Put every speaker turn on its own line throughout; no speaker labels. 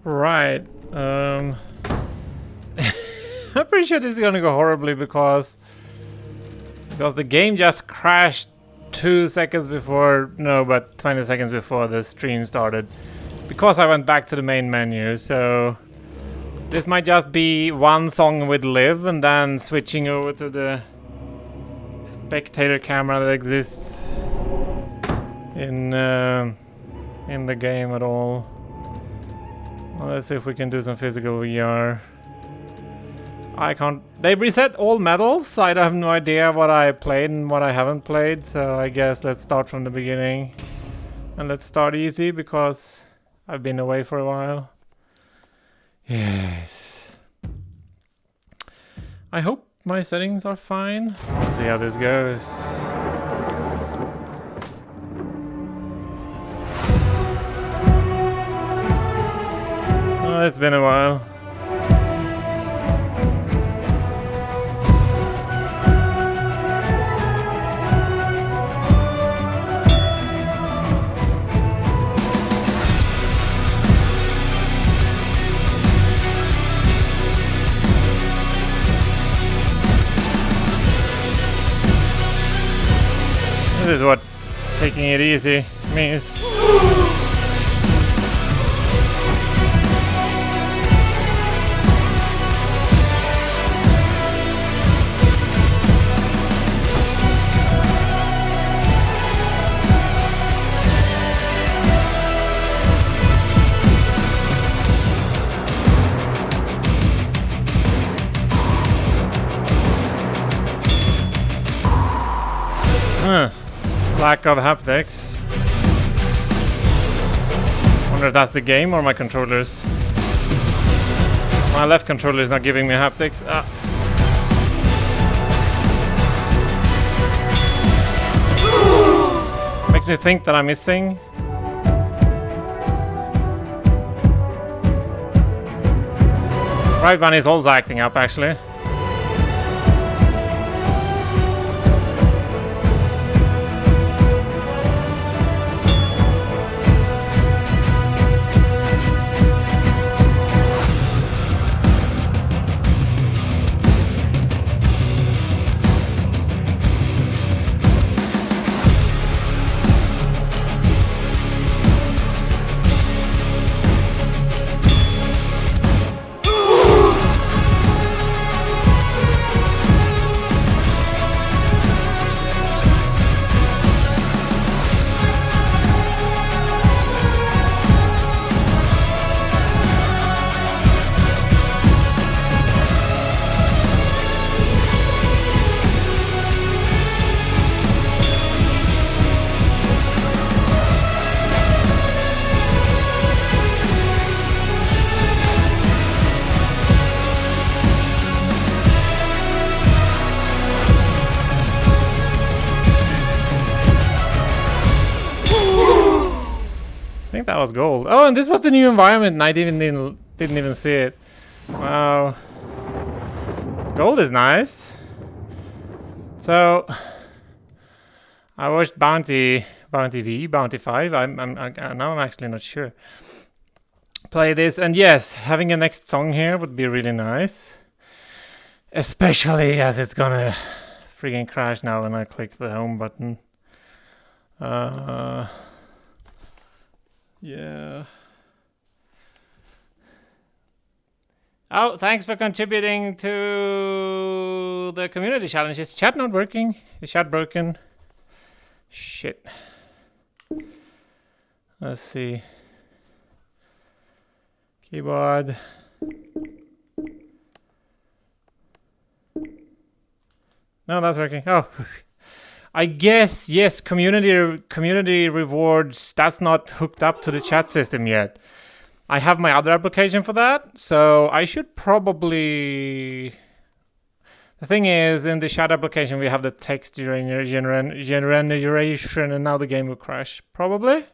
Right. I'm pretty sure this is gonna go horribly because the game just crashed 2 seconds before, no, but 20 seconds before the stream started. Because I went back to the main menu, so this might just be one song with live and then switching over to the spectator camera that exists in the game at all. Well, let's see if we can do some physical VR. I can't. They reset all medals, so I have no idea what I played and what I haven't played. So I guess let's start from the beginning. And let's start easy because I've been away for a while. Yes. I hope my settings are fine. Let's see how this goes. Oh, it's been a while. This is what taking it easy means. Lack of haptics. Wonder if that's the game or my controllers. My left controller is not giving me haptics. Makes me think that I'm missing. Right one is also acting up actually. That was gold. Oh, and this was the new environment and I didn't even see it. Wow. Gold is nice. So I watched Bounty V, Bounty 5. Now I'm actually not sure. Play this, and yes, having a next song here would be really nice. Especially as it's gonna freaking crash now when I click the home button. Yeah. Oh, thanks for contributing to the community challenge. Is chat not working? Is chat broken? Shit. Let's see. Keyboard. No, that's working. Oh. I guess, yes, community rewards, that's not hooked up to the chat system yet. I have my other application for that, so I should probably... The thing is, in the chat application, we have the text generation, and now the game will crash. Probably?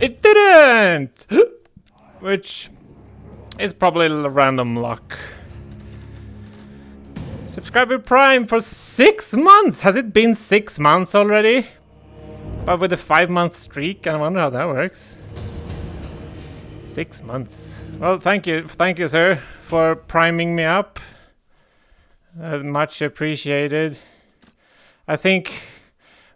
It didn't! Which is probably random luck. So Subscriber Prime for 6 months! Has it been 6 months already? But with a 5-month streak, I wonder how that works. 6 months. Well, thank you, sir, for priming me up. Much appreciated. I think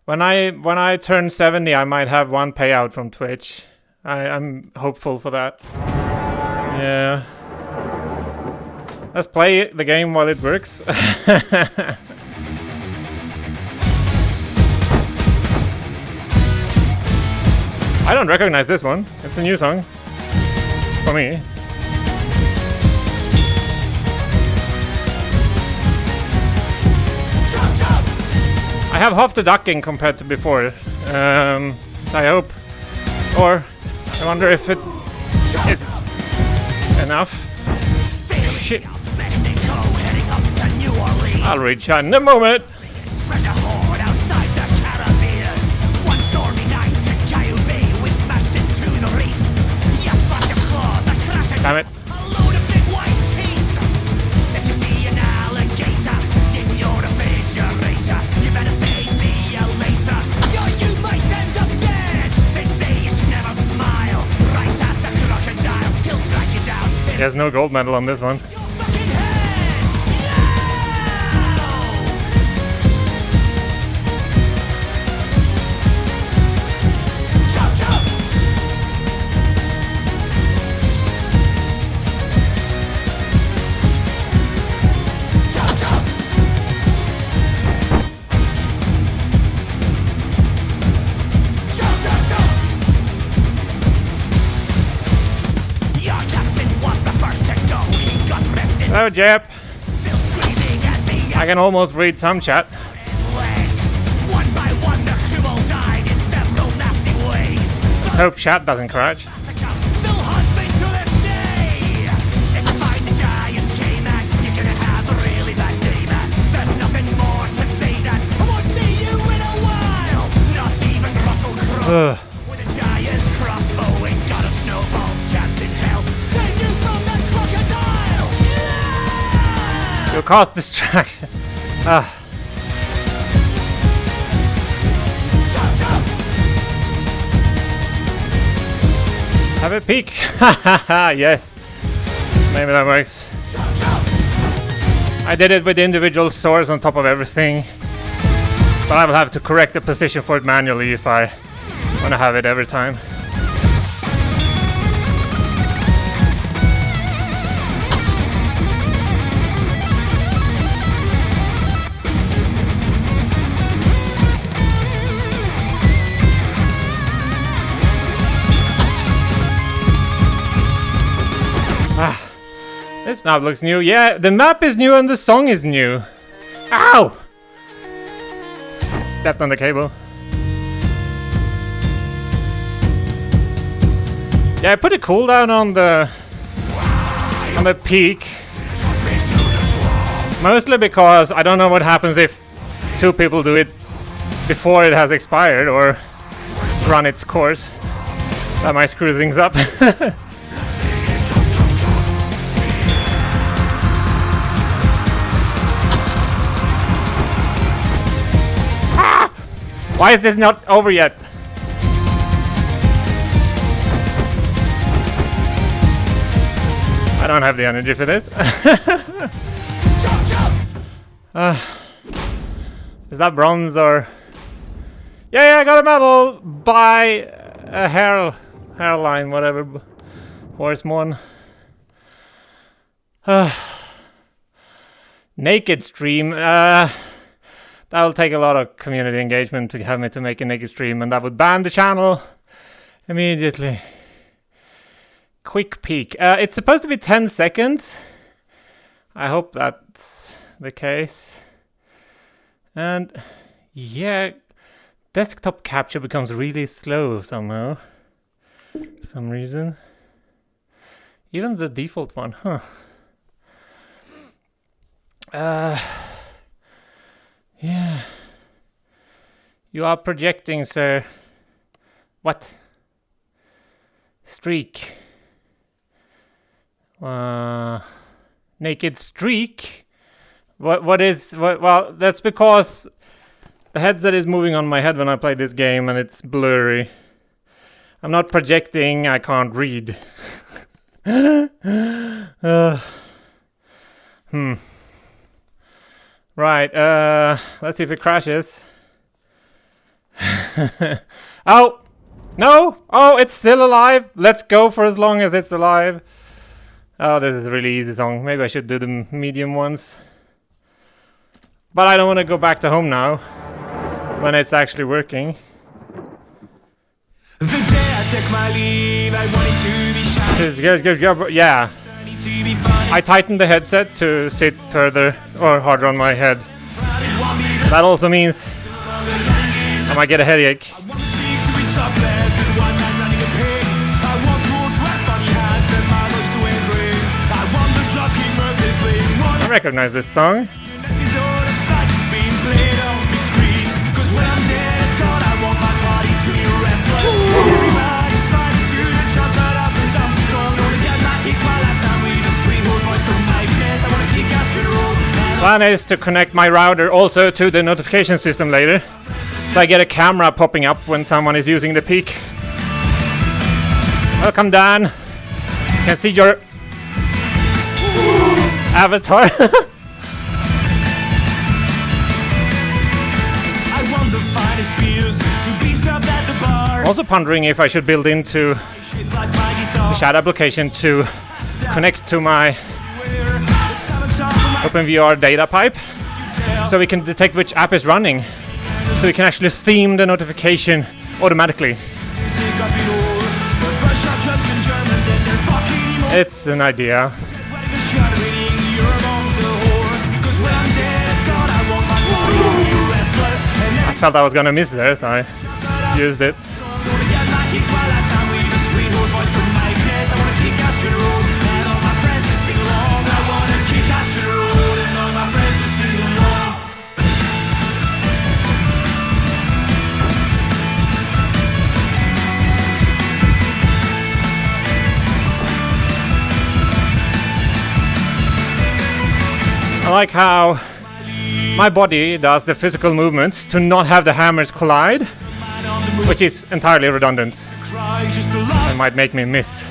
when I turn 70, I might have one payout from Twitch. I'm hopeful for that. Yeah. Let's play the game while it works. I don't recognize this one. It's a new song. For me. I have half the ducking compared to before. I hope. Or, I wonder if it is enough. Shit. I'll reach out in a moment. Damn it. He has no gold medal on this one. Hello, Jep. I can almost read some chat. Hope chat doesn't crash. Ugh. You'll cause distraction. Have a peek. Yes. Maybe that works. I did it with individual swords on top of everything. But I will have to correct the position for it manually if I want to have it every time. This map looks new. Yeah, the map is new and the song is new. Ow! Stepped on the cable. Yeah, I put a cooldown on the peak. Mostly because I don't know what happens if two people do it before it has expired or run its course. That might screw things up. Why is this not over yet? I don't have the energy for this. Is that bronze or... Yeah, I got a medal by a hairline, whatever. Horseman. Naked stream. That'll take a lot of community engagement to have me to make a naked stream, and that would ban the channel immediately. Quick peek. It's supposed to be 10 seconds. I hope that's the case. And yeah, desktop capture becomes really slow somehow. For some reason. Even the default one, huh? Yeah. You are projecting, sir. What? Streak. Naked streak? Well, that's because the headset is moving on my head when I play this game and it's blurry. I'm not projecting, I can't read. Right, let's see if it crashes. Oh! No! Oh, it's still alive! Let's go for as long as it's alive. Oh, this is a really easy song. Maybe I should do the medium ones. But I don't want to go back to home now, when it's actually working. The day I took my leave, I wanted to be shy. Yeah. I tightened the headset to sit further or harder on my head. That also means I might get a headache. I recognize this song. Plan is to connect my router also to the notification system later, so I get a camera popping up when someone is using the peak. Welcome, Dan. Can see your avatar. Also pondering if I should build into the chat application to connect to my OpenVR data pipe, so we can detect which app is running, so we can actually theme the notification automatically. It's an idea. I felt I was gonna miss there, so I used it. I like how my body does the physical movements to not have the hammers collide, which is entirely redundant. It might make me miss.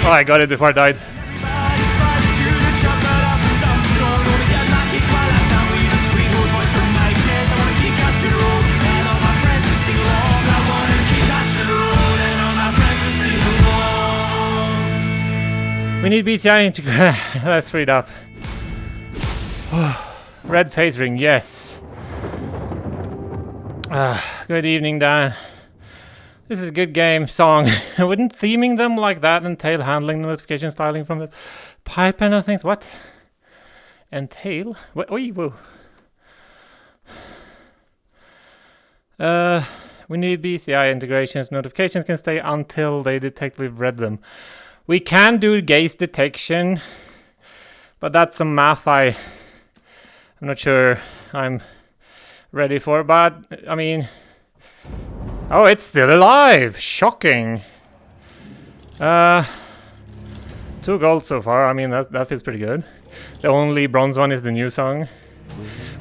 Oh, I got it before I died. We need BTI integration. Let's read up. Red phase ring, yes. Good evening, Dan. This is a good game song. Wouldn't theming them like that entail handling the notification styling from the pipe and other things? What? Entail? What? Oi, whoa. We need BCI integrations. Notifications can stay until they detect we've read them. We can do gaze detection, but that's some math I'm not sure I'm ready for. But I mean, oh, it's still alive! Shocking. 2 gold so far. I mean, that feels pretty good. The only bronze one is the new song.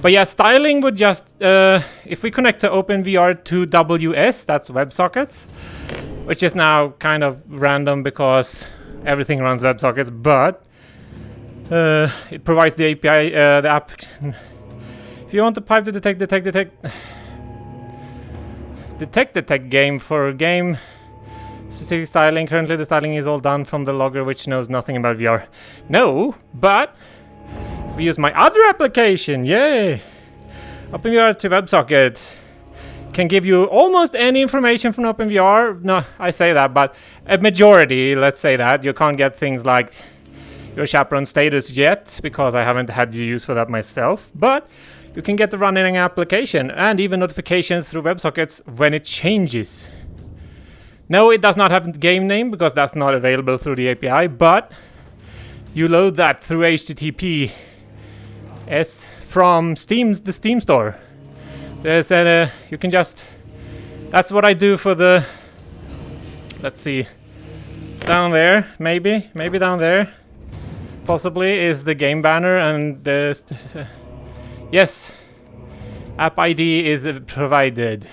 But yeah, styling would just if we connect to OpenVR to WS, that's WebSockets, which is now kind of random because everything runs WebSockets, but it provides the API, the app. If you want the pipe to detect game for game specific styling, currently the styling is all done from the logger, which knows nothing about VR. No, but if we use my other application, yay! OpenVR to WebSocket, can give you almost any information from OpenVR. No, I say that, but a majority, let's say that. You can't get things like your chaperone status yet, because I haven't had use for that myself. But you can get the running application and even notifications through WebSockets when it changes. No, it does not have a game name because that's not available through the API, but you load that through HTTPS from the Steam store. There's you can just, that's what I do for the, let's see, down there, maybe down there, possibly is the game banner, and there's, yes, app ID is provided.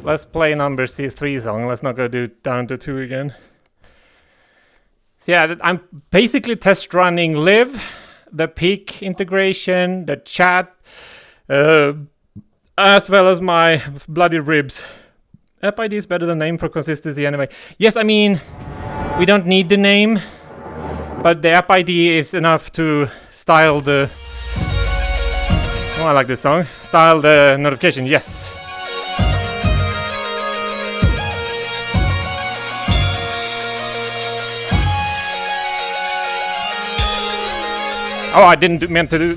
Let's play number C3 song, let's not go down to 2 again. So yeah, I'm basically test running Live, the Peak integration, the chat, as well as my bloody ribs. App ID is better than name for consistency anyway. Yes, I mean, we don't need the name, but the app ID is enough to style the... Oh, I like this song. Style the notification, yes. Oh, I didn't mean to do...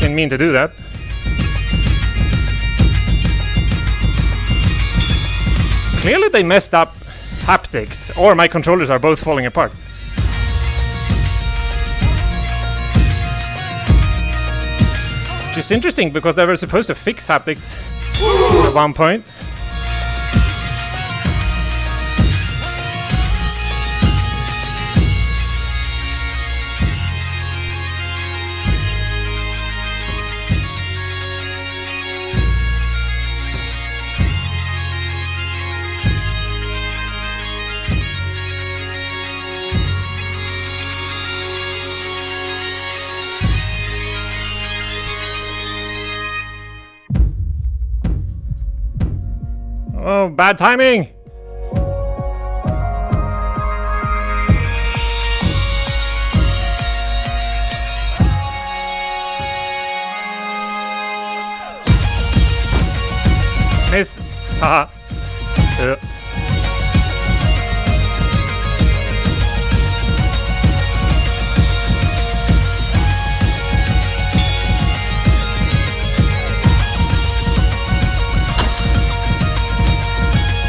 didn't mean to do that. Clearly they messed up haptics, or my controllers are both falling apart. Which is interesting, because they were supposed to fix haptics at one point. Oh, bad timing! Miss! Haha.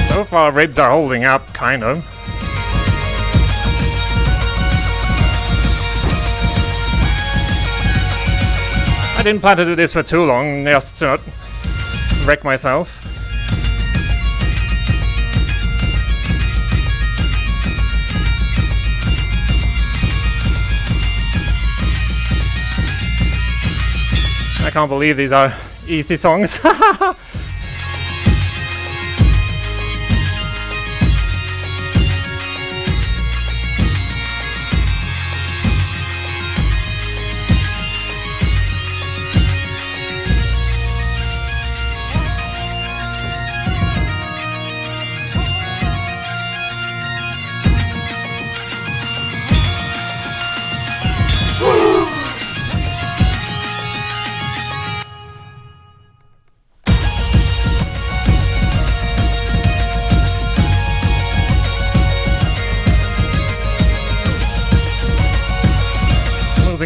So far, ribs are holding up, kind of. I didn't plan to do this for too long, just to not wreck myself. I can't believe these are easy songs.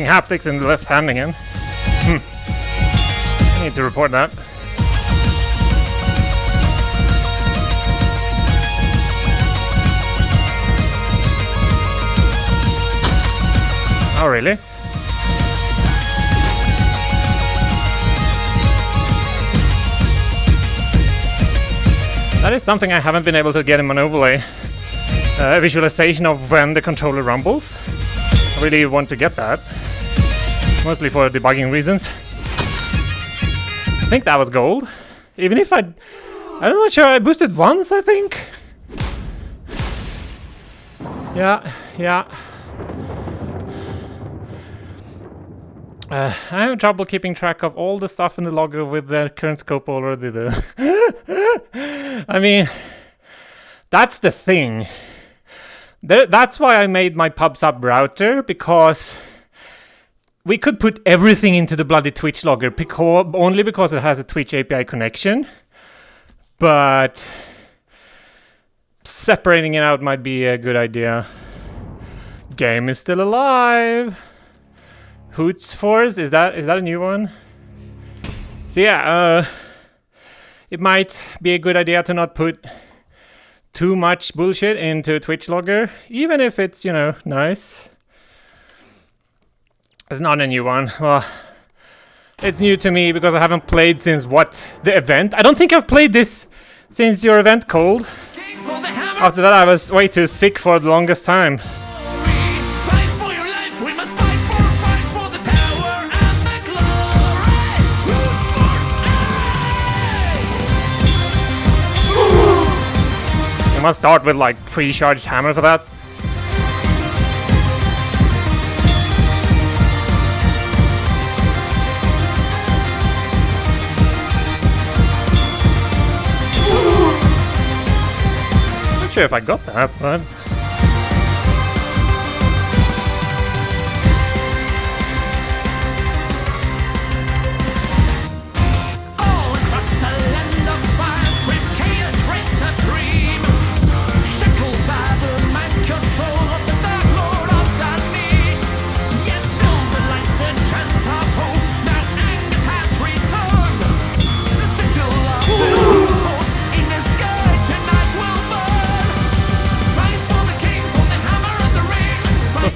Haptics in the left hand again. I need to report that. Oh, really? That is something I haven't been able to get in an overlay. Visualization of when the controller rumbles. I really want to get that. Mostly for debugging reasons. I think that was gold. Even if I'm not sure, I boosted once, I think. Yeah. I have trouble keeping track of all the stuff in the logger with the current scope already though. I mean, that's the thing. That's why I made my pub sub router, because we could put everything into the bloody Twitch logger only because it has a Twitch API connection. But separating it out might be a good idea. Game is still alive. Hoots Force, is that a new one? So yeah, it might be a good idea to not put too much bullshit into Twitch logger, even if it's, you know, nice. It's not a new one. Well, it's new to me because I haven't played since the event? I don't think I've played this since your event, Cold. After that I was way too sick for the longest time. You must start with like pre-charged hammer for that. Not sure if I got that, but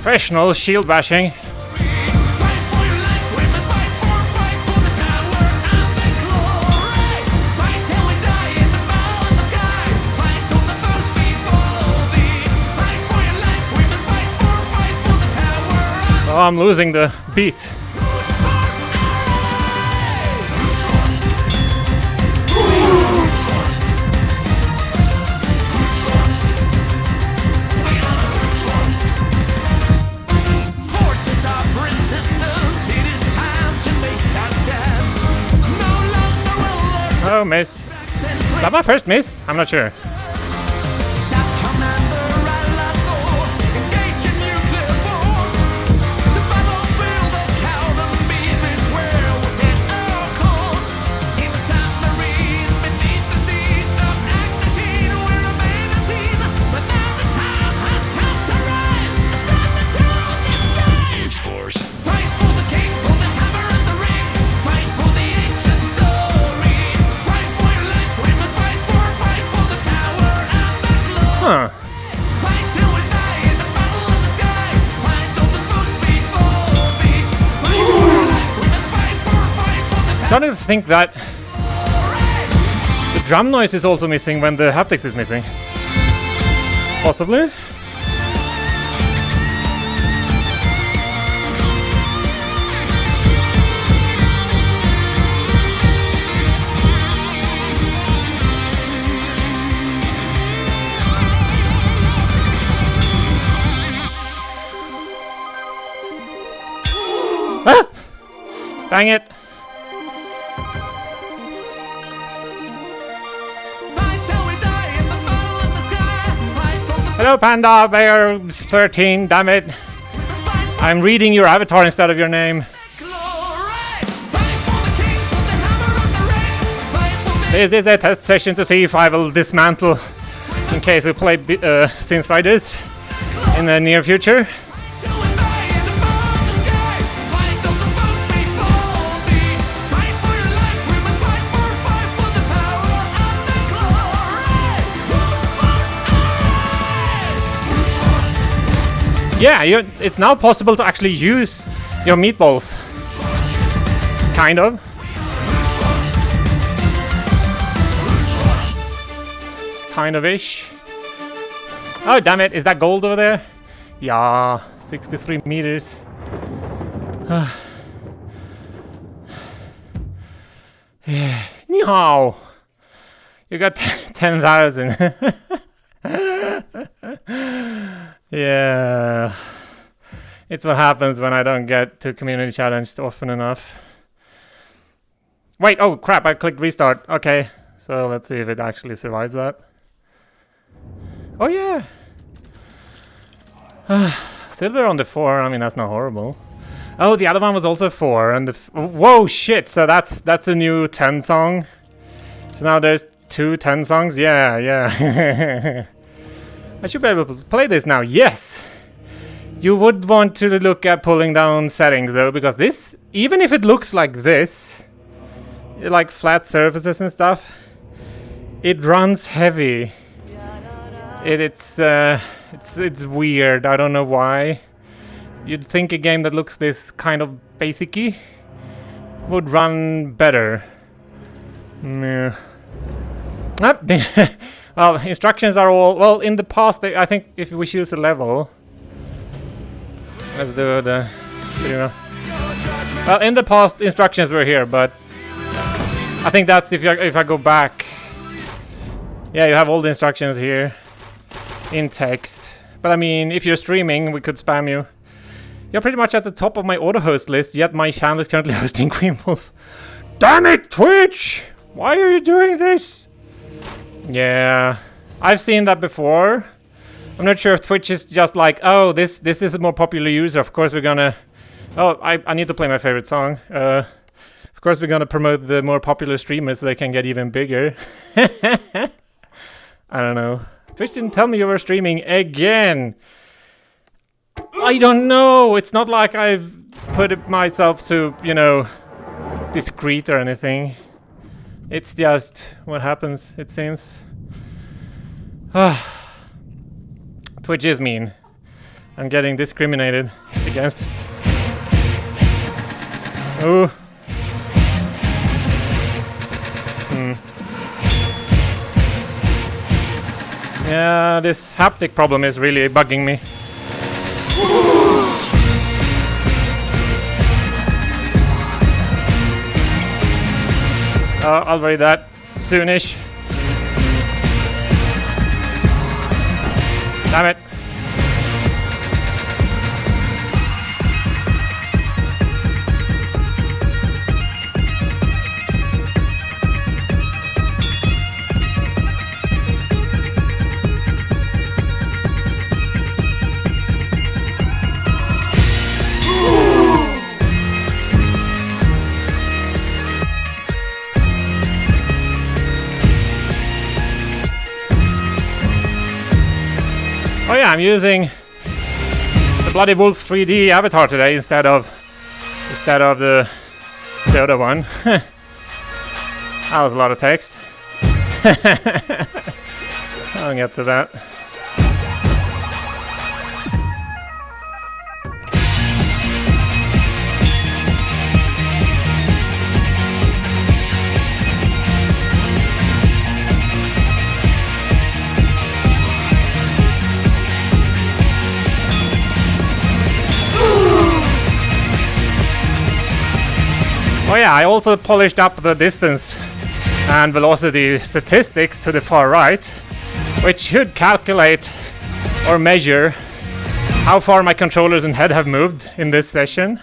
professional shield bashing. Oh, I'm losing the beat. Oh, miss. Is that my first miss? I'm not sure. Huh. Don't even think that the drum noise is also missing when the haptics is missing. Possibly. Ah! Dang it! Hello, Panda Bear 13. Damn it! I'm reading your avatar instead of your name. This is a test session to see if I will dismantle in case we play Synth Riders in the near future. Yeah, it's now possible to actually use your meatballs. Kind of. Kind of-ish. Oh, damn it. Is that gold over there? Yeah, 63 meters. Yeah. No. You got 10,000. Yeah, it's what happens when I don't get to community challenged often enough. Wait, oh crap, I clicked restart. Okay, so let's see if it actually survives that. Oh yeah! Silver on the 4, I mean that's not horrible. Oh, the other one was also 4, and whoa, shit! So that's a new 10 song. So now there's 2 10 songs. Yeah, yeah. I should be able to play this now. Yes. You would want to look at pulling down settings though, because this, even if it looks like this, like flat surfaces and stuff, it runs heavy. It's weird. I don't know why. You'd think a game that looks this kind of basic-y would run better. Yeah. Well, instructions are all... Well, in the past, I think if we choose a level... Let's do the... You know. Well, in the past, instructions were here, but... I think that's if I go back... Yeah, you have all the instructions here. In text. But I mean, if you're streaming, we could spam you. You're pretty much at the top of my auto-host list, yet my channel is currently hosting Green Wolf. Damn it, Twitch! Why are you doing this? Yeah, I've seen that before. I'm not sure if Twitch is just like, oh, this is a more popular user. Of course we're gonna... Oh, I need to play my favorite song. Of course we're gonna promote the more popular streamers so they can get even bigger. I don't know. Twitch didn't tell me you were streaming again. I don't know. It's not like I've put it myself to, you know, discreet or anything. It's just what happens, it seems. Twitch is mean. I'm getting discriminated against. Oh. Yeah, this haptic problem is really bugging me. I'll read that soonish. Damn it. Oh yeah, I'm using the Bloody Wolf 3D avatar today instead of the other one. That was a lot of text. I'll get to that. Oh yeah, I also polished up the distance and velocity statistics to the far right, which should calculate or measure how far my controllers and head have moved in this session.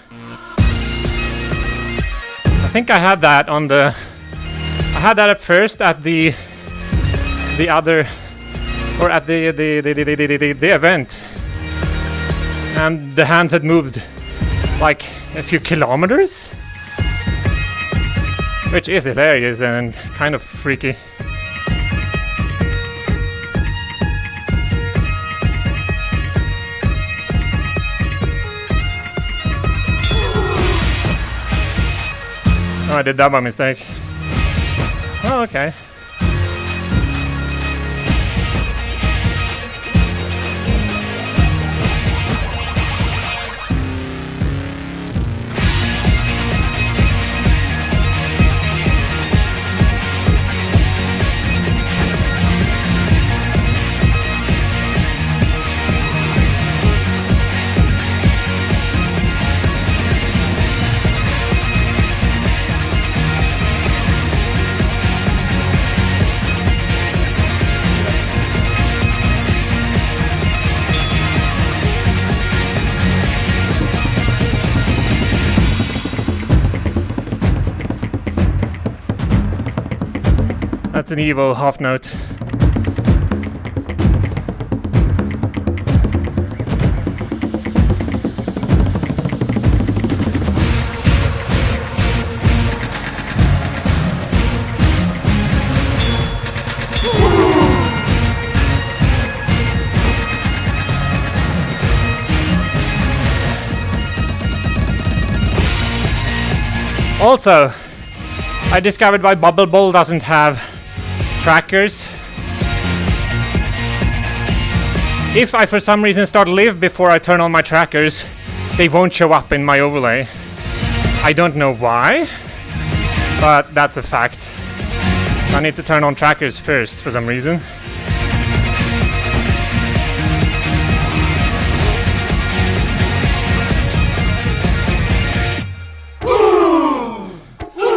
I think I had that on the... I had that at first at the other... or at the event. And the hands had moved like a few kilometers. Which is hilarious and kind of freaky. Oh, I did that by mistake. Oh, okay. That's an evil half note. Also, I discovered why Bubble Bowl doesn't have trackers. If I for some reason start live before I turn on my trackers, they won't show up in my overlay. I don't know why, but that's a fact. I need to turn on trackers first for some reason.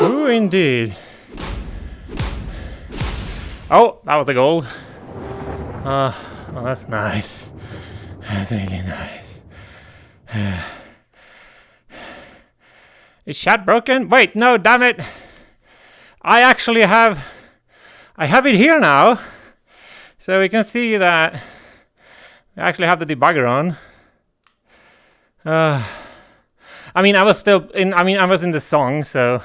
Ooh, indeed. Oh, that was a goal. Oh, that's nice. That's really nice. Is chat broken? Wait, no, damn it. I actually have... I have it here now. So we can see that I actually have the debugger on. I mean, I was in the song, so...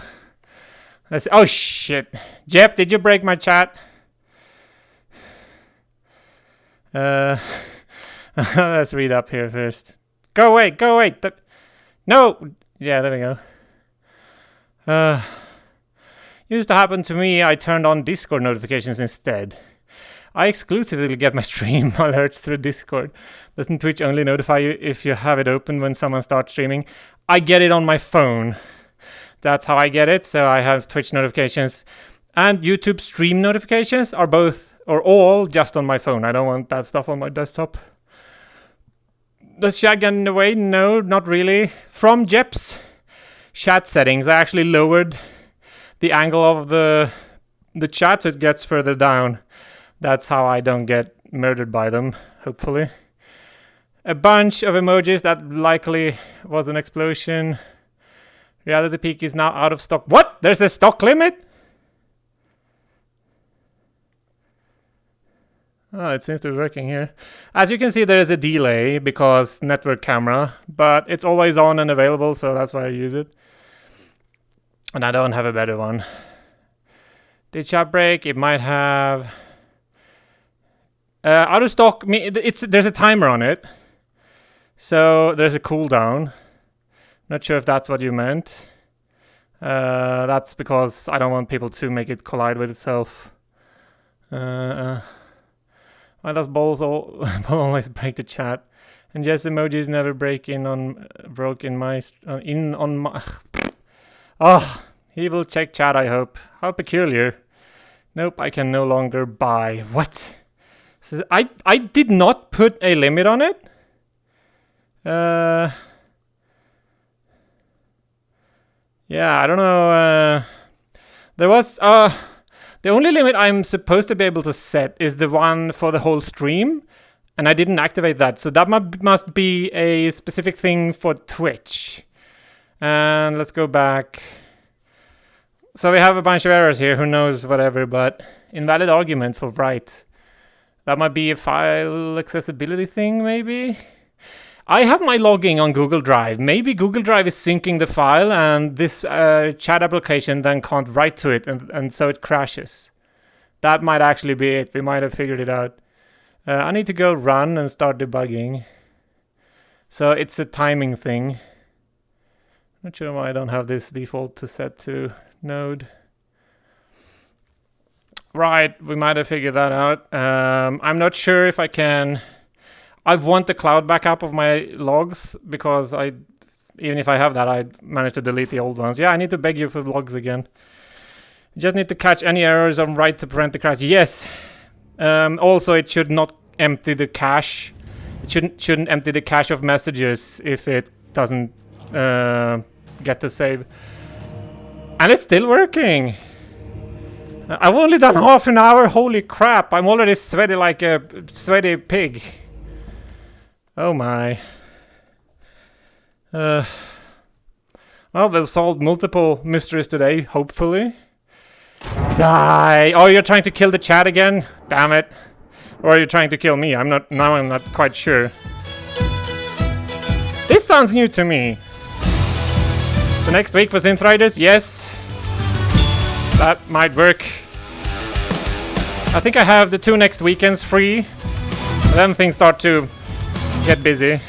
Oh, shit. Jep, did you break my chat? Let's read up here first. Go away, go away. No! Yeah, there we go. Used to happen to me, I turned on Discord notifications instead. I exclusively get my stream alerts through Discord. Doesn't Twitch only notify you if you have it open when someone starts streaming? I get it on my phone. That's how I get it. So I have Twitch notifications and YouTube stream notifications are both or all just on my phone. I don't want that stuff on my desktop. Does chat get in the way? No, not really. From Jep's chat settings, I actually lowered the angle of the chat so it gets further down. That's how I don't get murdered by them, hopefully. A bunch of emojis, that likely was an explosion. Reality Peak is now out of stock. What? There's a stock limit? Oh, it seems to be working here. As you can see, there is a delay because network camera, but it's always on and available, so that's why I use it. And I don't have a better one. Did chat break? It might have. Out of stock. There's a timer on it, so there's a cooldown. Not sure if that's what you meant. That's because I don't want people to make it collide with itself. Why does balls always break the chat? And yes, emojis never broke in my. Oh, he will check chat, I hope. How peculiar. Nope, I can no longer buy. What? So I did not put a limit on it. Yeah, I don't know. There was the only limit I'm supposed to be able to set is the one for the whole stream, and I didn't activate that. So that must be a specific thing for Twitch. And let's go back. So we have a bunch of errors here. Who knows, whatever. But invalid argument for write. That might be a file accessibility thing, maybe. I have my logging on Google Drive. Maybe Google Drive is syncing the file and this chat application then can't write to it and so it crashes. That might actually be it. We might have figured it out. I need to go run and start debugging. So it's a timing thing. Not sure why I don't have this default to set to node. Right, we might have figured that out. I'm not sure if I can... I want the cloud backup of my logs because even if I have that, I managed to delete the old ones. Yeah, I need to beg you for logs again. Just need to catch any errors on write to prevent the crash. Yes. Also, it should not empty the cache. It shouldn't empty the cache of messages if it doesn't get to save. And it's still working. I've only done half an hour. Holy crap! I'm already sweaty like a sweaty pig. Oh my. Well, they've solved multiple mysteries today, hopefully. Die! Oh, you're trying to kill the chat again? Damn it. Or are you trying to kill me? I'm not quite sure. This sounds new to me. The next week for Synth Riders? Yes. That might work. I think I have the 2 next weekends free. And then things start to get busy.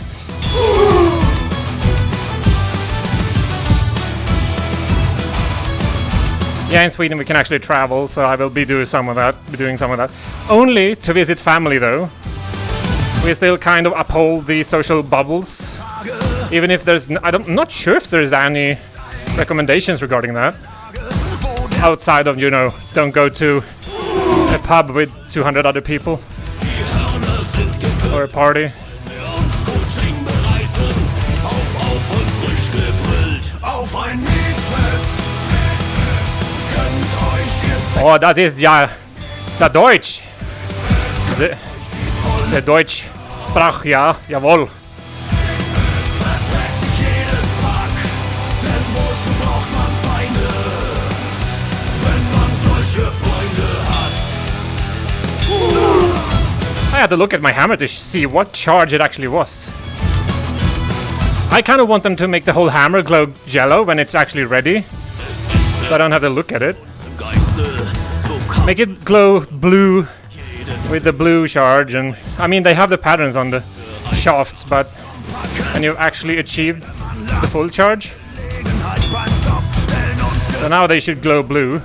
Yeah, in Sweden we can actually travel, so I will be doing some of that. Only to visit family, though. We still kind of uphold the social bubbles, even if there's. I'm not sure if there's any recommendations regarding that. Outside of, you know, don't go to a pub with 200 other people or a party. Oh, das ist ja der Deutsch. Der Deutsch sprach, ja, jawohl. I had to look at my hammer to see what charge it actually was. I kind of want them to make the whole hammer glow yellow when it's actually ready, so I don't have to look at it. Make it glow blue with the blue charge, and I mean they have the patterns on the shafts, but when you've actually achieved the full charge, so now they should glow blue.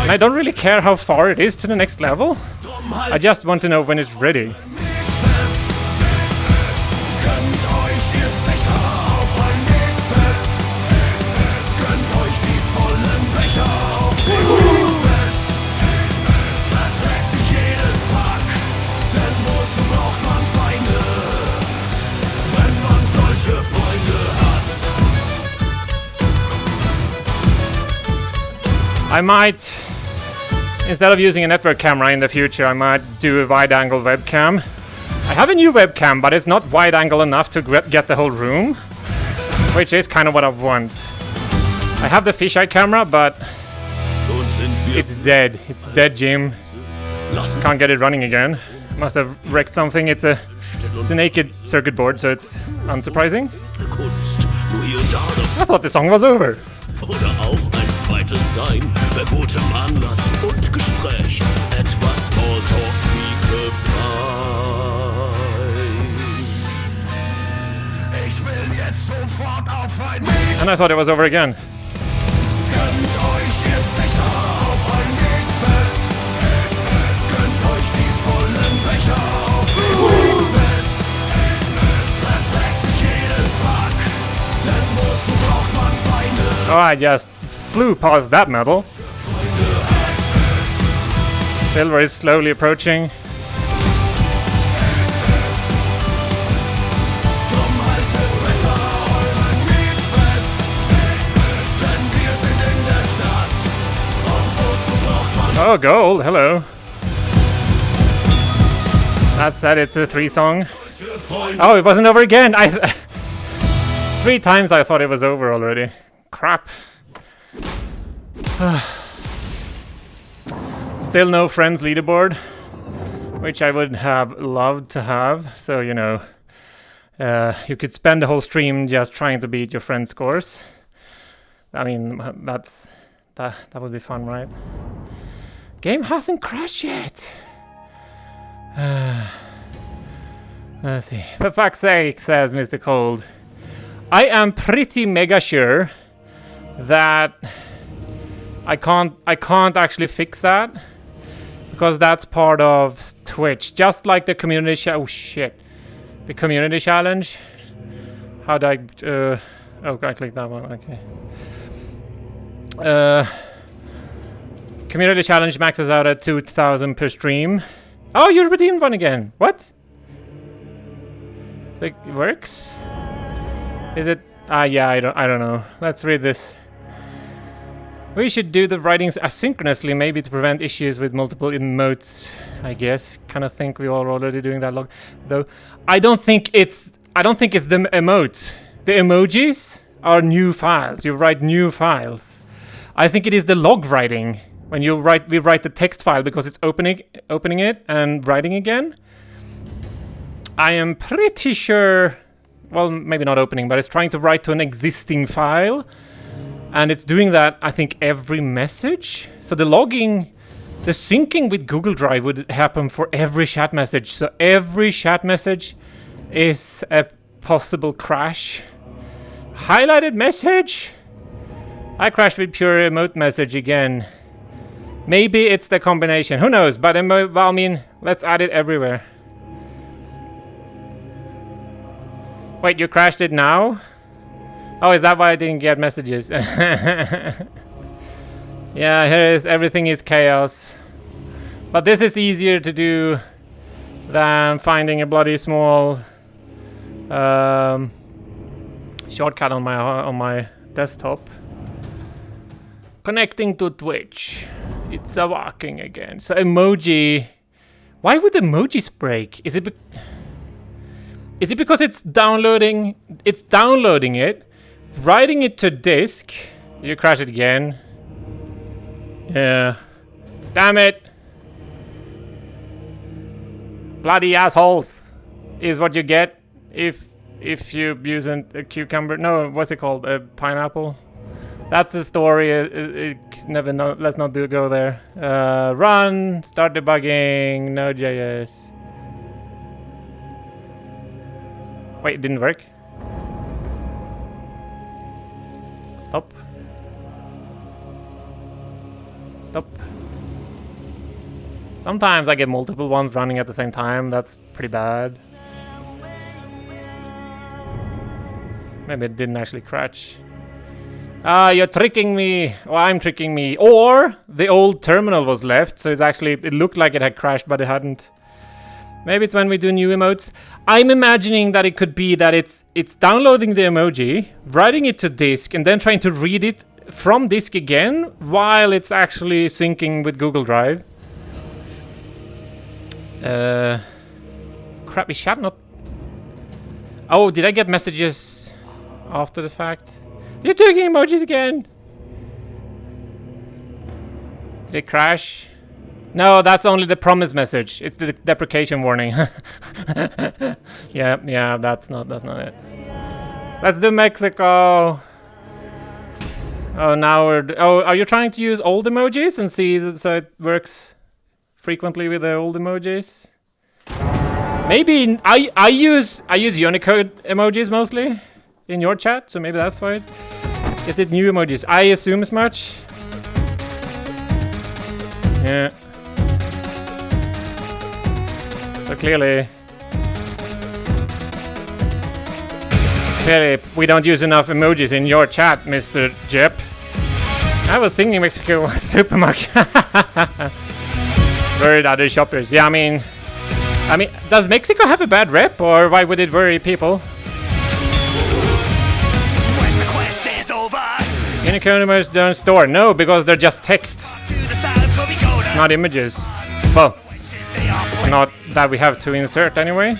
And I don't really care how far it is to the next level. I just want to know when it's ready. I might, instead of using a network camera in the future, I might do a wide-angle webcam. I have a new webcam, but it's not wide-angle enough to get the whole room, which is kind of what I want. I have the fisheye camera, but it's dead. It's dead, Jim. Can't get it running again. Must have wrecked something. It's a naked circuit board, so it's unsurprising. I thought the song was over. Sein, bei gutem Anlass und Gespräch etwas Smalltalk Ich will jetzt sofort auf ein And I thought it was over again. Gönnt euch jetzt sicher auf ein Mietfest. Gönnt euch die vollen Becher auf ein Mietfest. Verträgt sich jedes Pack, denn wozu braucht man Feinde? Oh, I just flew past that metal. Silver is slowly approaching. Oh, gold, hello. That said, it's a 3 song. Oh, it wasn't over again. 3 times I thought it was over already. Crap. Still no friends leaderboard, which I would have loved to have. So, you know, you could spend the whole stream just trying to beat your friends' scores. I mean, that would be fun, right? Game hasn't crashed yet. Let's see. For fuck's sake, says Mr. Cold. I am pretty mega sure that I can't actually fix that because that's part of Twitch, just like the community the community challenge. How do I I click that one, okay. Community challenge maxes out at 2,000 per stream. Oh, you redeemed one again. What? It works? Is it? Yeah, I don't know. Let's read this. We should do the writings asynchronously, maybe to prevent issues with multiple emotes. I guess. Kind of think we are already doing that though. I don't think it's the emotes. The emojis are new files. You write new files. I think it is the log writing. When we write the text file because it's opening it and writing again. I am pretty sure, well, maybe not opening, but it's trying to write to an existing file. And it's doing that, I think, every message. So the syncing with Google Drive would happen for every chat message. So every chat message is a possible crash. Highlighted message. I crashed with pure emote message again. Maybe it's the combination. Who knows? But well, I mean, let's add it everywhere. Wait, you crashed it now? Oh, is that why I didn't get messages? Yeah, everything is chaos. But this is easier to do than finding a bloody small shortcut on my desktop. Connecting to Twitch. It's a walking again. So emoji. Why would emojis break? Is it because it's downloading? It's downloading it, writing it to disk. You crash it again. Yeah. Damn it. Bloody assholes is what you get if you use a cucumber. No, what's it called? A pineapple. That's the story. Let's not go there. Run. Start debugging. Node.js. Wait, it didn't work. Stop. Stop. Sometimes I get multiple ones running at the same time. That's pretty bad. Maybe it didn't actually crash. You're tricking me. Or I'm tricking me. Or the old terminal was left, so it looked like it had crashed, but it hadn't. Maybe it's when we do new emotes. I'm imagining that it could be that it's downloading the emoji, writing it to disk, and then trying to read it from disk again while it's actually syncing with Google Drive. Crappy chat not. Oh, did I get messages after the fact? You're taking emojis again. Did it crash? No, that's only the promise message. It's the deprecation warning. yeah, that's not it. Let's do Mexico. Oh, now are you trying to use old emojis and see so it works frequently with the old emojis? Maybe I use Unicode emojis mostly in your chat, so maybe that's why it did new emojis. I assume as much. Yeah. So clearly we don't use enough emojis in your chat, Mr. Jep. I was thinking Mexico was supermarket. Worried other shoppers. Yeah, I mean, does Mexico have a bad rep, or why would it worry people? Unicode emojis don't store. No, because they're just text, not images. Well, not that we have to insert anyway.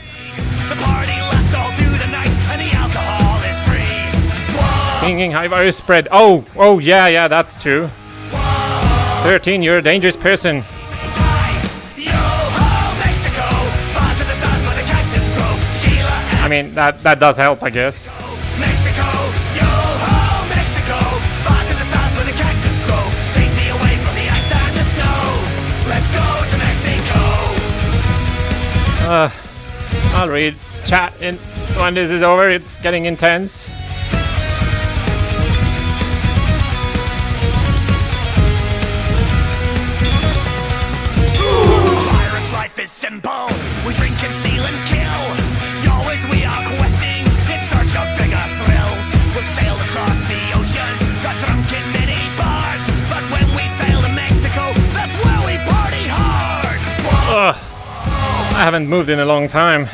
Thinking high virus spread. Oh yeah, that's true. 13, you're a dangerous person. I mean, that does help, I guess. I'll read chat when this is over. It's getting intense.
Virus life is simple. We drink and steal and kill. Always we are questing in search of bigger thrills. We've sailed across the oceans, got drunk in many bars. But when we sail to Mexico, that's where we party hard.
I haven't moved in a long time.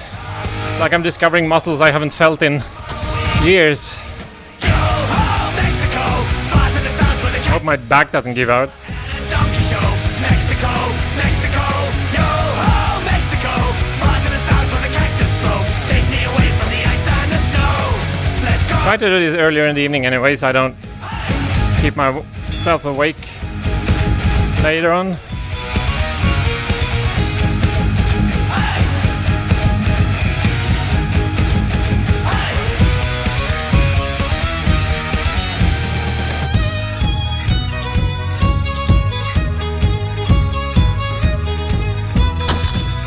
It's like I'm discovering muscles I haven't felt in years. Hope my back doesn't give out. Try to do this earlier in the evening anyway, so I don't keep myself awake later on.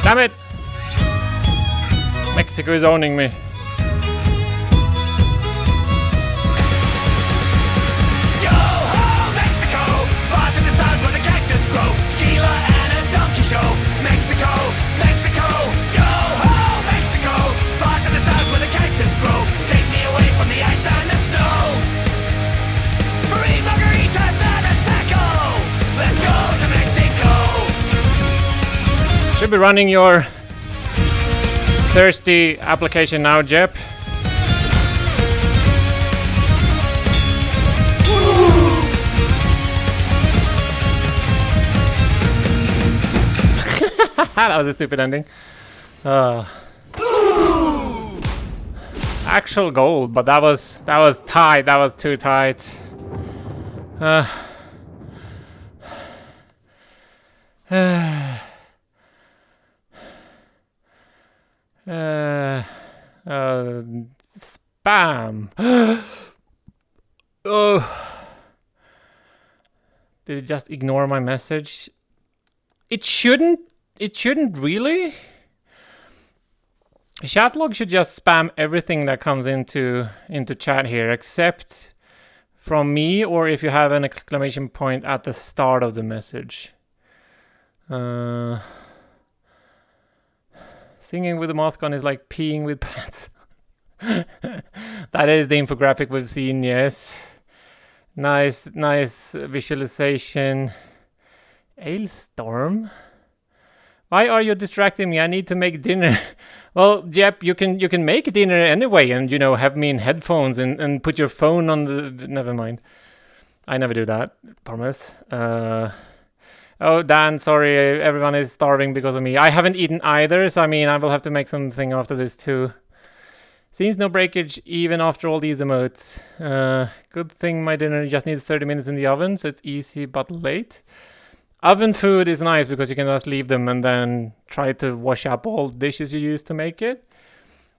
Damn it! Mexico is owning me. should be running your thirsty application now, Jep. That was a stupid ending. Actual gold, but that was tight. That was too tight. Spam. Oh. Did it just ignore my message? It shouldn't really. Chatlog should just spam everything that comes into chat here, except from me, or if you have an exclamation point at the start of the message. Singing with a mask on is like peeing with pants. That is the infographic we've seen, yes. Nice visualization. Ailstorm? Why are you distracting me? I need to make dinner. Well, Jep, you can make dinner anyway and, have me in headphones and put your phone on the... Never mind. I never do that, promise. Oh, Dan, sorry, everyone is starving because of me. I haven't eaten either, so I will have to make something after this too. Seems no breakage even after all these emotes. Good thing my dinner just needs 30 minutes in the oven, so it's easy but late. Oven food is nice because you can just leave them and then try to wash up all dishes you use to make it.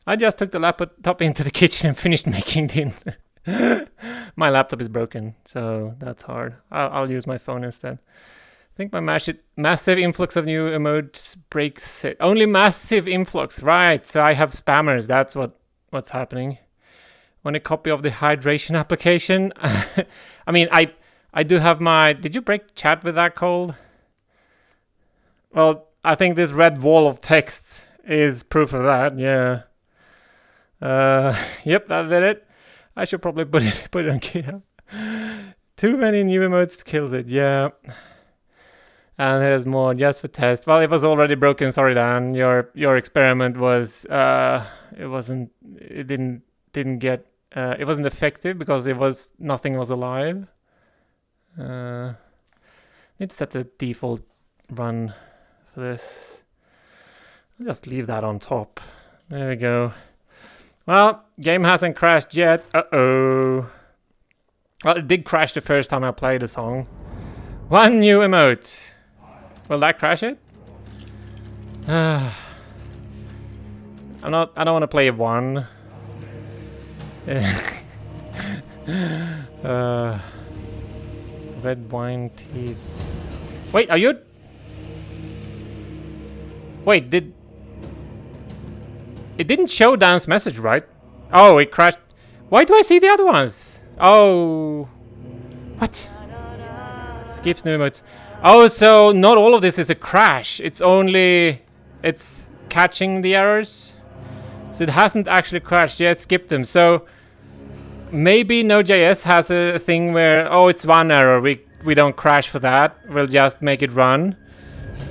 I just took the laptop into the kitchen and finished making dinner. My laptop is broken, so that's hard. I'll use my phone instead. I think my massive influx of new emotes breaks it. Only massive influx, right? So I have spammers. That's what's happening. Want a copy of the hydration application? I do have my... Did you break chat with that cold? Well, I think this red wall of text is proof of that, yeah. Yep, that did it. I should probably put it on GitHub. Too many new emotes kills it, yeah. And there's more just for test. Well, it was already broken, sorry Dan. Your experiment was... it wasn't effective because nothing was alive. Need to set the default run for this. I'll just leave that on top. There we go. Well, game hasn't crashed yet. Uh-oh. Well, it did crash the first time I played the song. One new emote. Will that crash it? I don't want to play one. Red wine teeth. Wait, are you... Wait, it didn't show Dan's message, right? Oh, it crashed. Why do I see the other ones? Oh. What? Skips new emotes. Oh, so not all of this is a crash. It's catching the errors. So it hasn't actually crashed yet. Skipped them. So maybe Node.js has a thing where, oh, it's one error. We don't crash for that. We'll just make it run.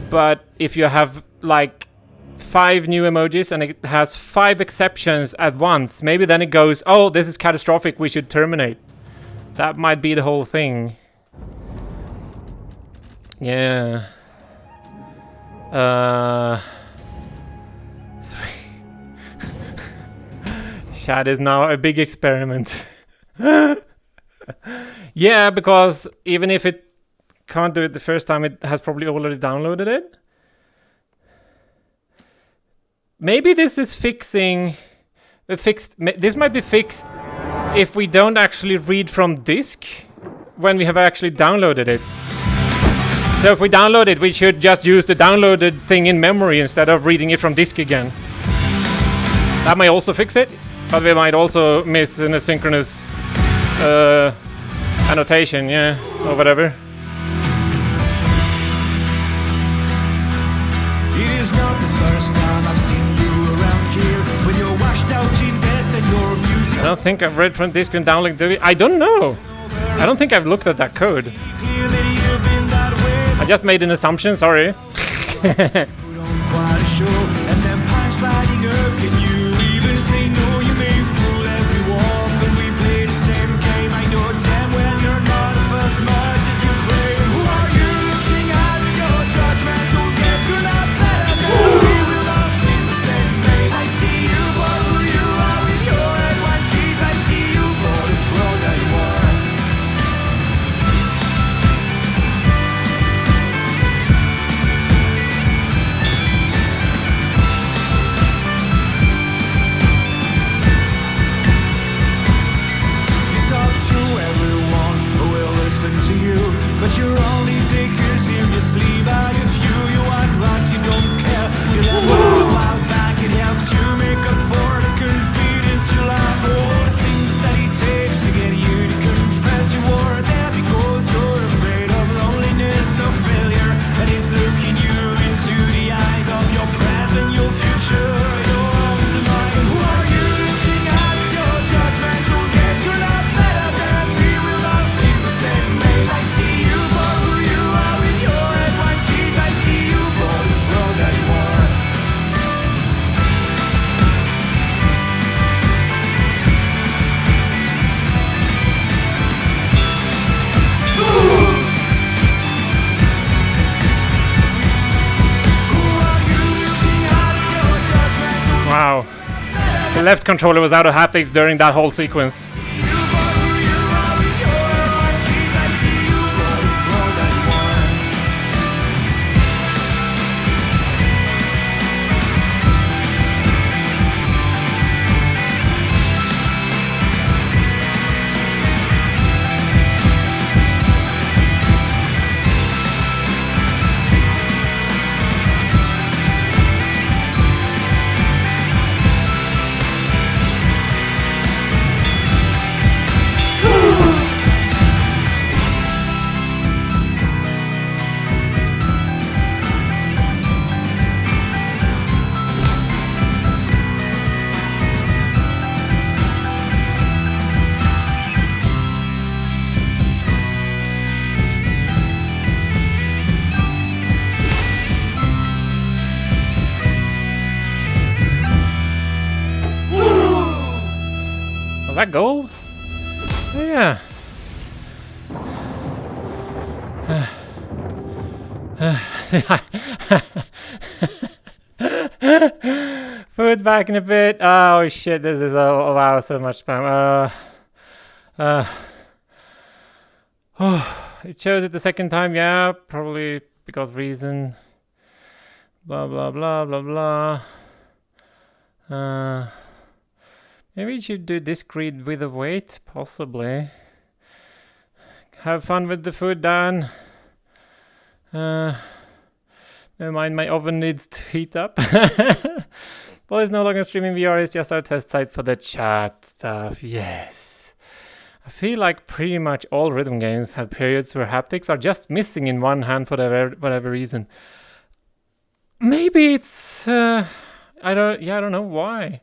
But if you have like 5 new emojis and it has 5 exceptions at once, maybe then it goes, oh, this is catastrophic. We should terminate. That might be the whole thing. Yeah. 3. Chat is now a big experiment. Yeah, because even if it can't do it the first time, it has probably already downloaded it. Maybe this is this might be fixed if we don't actually read from disk when we have actually downloaded it. So if we download it, we should just use the downloaded thing in memory instead of reading it from disk again. That might also fix it, but we might also miss an asynchronous annotation, yeah, or whatever.
It is not the first time I've seen you around here when you're washed out in vest and your music.
I don't think I've read from disk and downloaded it. I don't know. I don't think I've looked at that code. I just made an assumption, sorry.
show, and then punchlining up, and you even say no. You may fool everyone, but we play the same game. I know damn well you're not of as much as you claim. Who are you looking at? Your judgmental guess you're not better than we will all think the same way. I see you for who you are in your head. One keys, I see you for the fraud that you are. To you, but you're only taking seriously by a few. You act like you don't care. You let me go out back. It helps you make up for the confidence you lack. All the things that it takes to get you to confess you were there because you're afraid of loneliness, of failure, and it's looking you into the eyes of your present, your future, your underlying. Who are you looking at? Your judgmental guess you're not better than we will all think the same. I see you for who you are in your head. One keys, I see you for the fraud that you are.
Wow. The left controller was out of haptics during that whole sequence. Was that gold? Oh, yeah. Food back in a bit. Oh shit, this is wow, so much spam. It chose it the second time, yeah, probably because reason. Blah blah blah blah blah. Maybe you should do discrete with the weight, possibly. Have fun with the food, Dan. Never mind, my oven needs to heat up. Well, it's no longer streaming VR, it's just our test site for the chat stuff. Yes. I feel like pretty much all rhythm games have periods where haptics are just missing in one hand for whatever reason. Maybe it's I don't know why.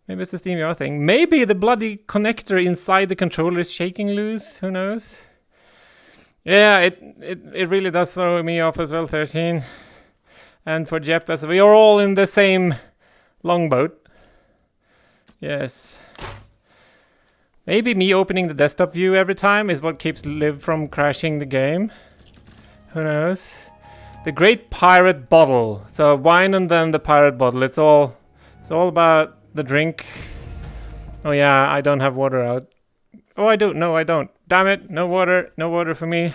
Maybe it's a Steam VR thing. Maybe the bloody connector inside the controller is shaking loose. Who knows? Yeah, it really does throw me off as well, 13. And for Jeff, as we are all in the same longboat. Yes. Maybe me opening the desktop view every time is what keeps Liv from crashing the game. Who knows? The Great Pirate Bottle. So wine and then the pirate bottle. It's all about the drink. Oh yeah, I don't have water out. Oh, I do. No, I don't. Damn it. No water. No water for me.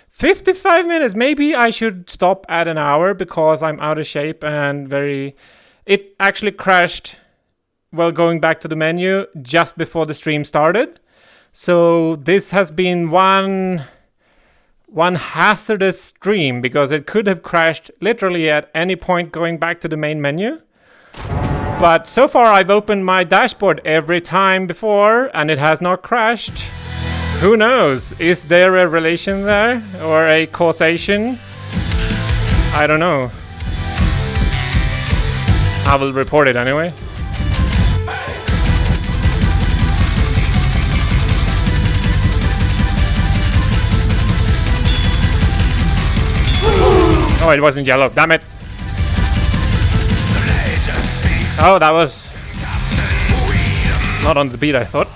55 minutes. Maybe I should stop at an hour because I'm out of shape and It actually crashed while going back to the menu just before the stream started. So this has been one hazardous stream because it could have crashed literally at any point going back to the main menu. But so far I've opened my dashboard every time before and it has not crashed. Who knows? Is there a relation there or a causation? I don't know. I will report it anyway. Oh, it wasn't yellow. Damn it. Oh, that was not on the beat, I thought.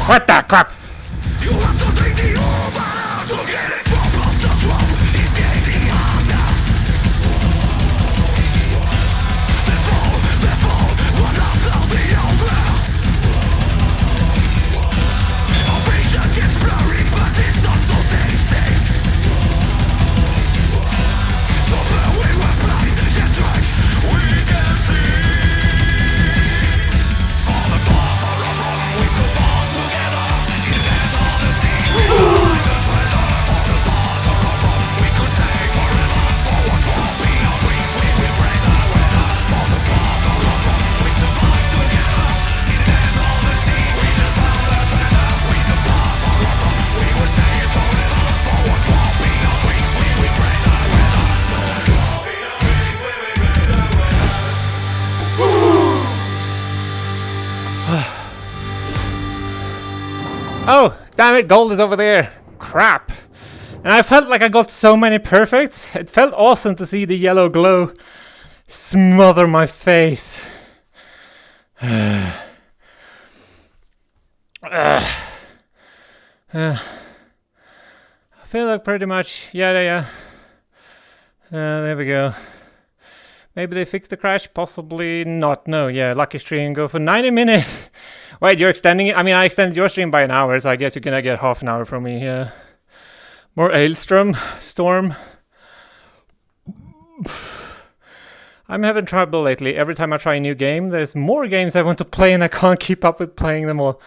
What the crap?
You have to take the Uber out to get it drop off the drop. It's getting harder. They fall, one after the other. Our vision gets blurry, but it's also tasty. So where we were blind, yet drunk, we can see. For the bottle of rum, we could fall together.
Oh, damn it, gold is over there. Crap. And I felt like I got so many perfects. It felt awesome to see the yellow glow smother my face. I feel like pretty much, yeah. There we go. Maybe they fixed the crash, possibly not. No, yeah, lucky stream, go for 90 minutes. Wait, you're extending it? I mean, I extended your stream by an hour, so I guess you're gonna get half an hour from me, yeah. More storm. I'm having trouble lately. Every time I try a new game, there's more games I want to play and I can't keep up with playing them all.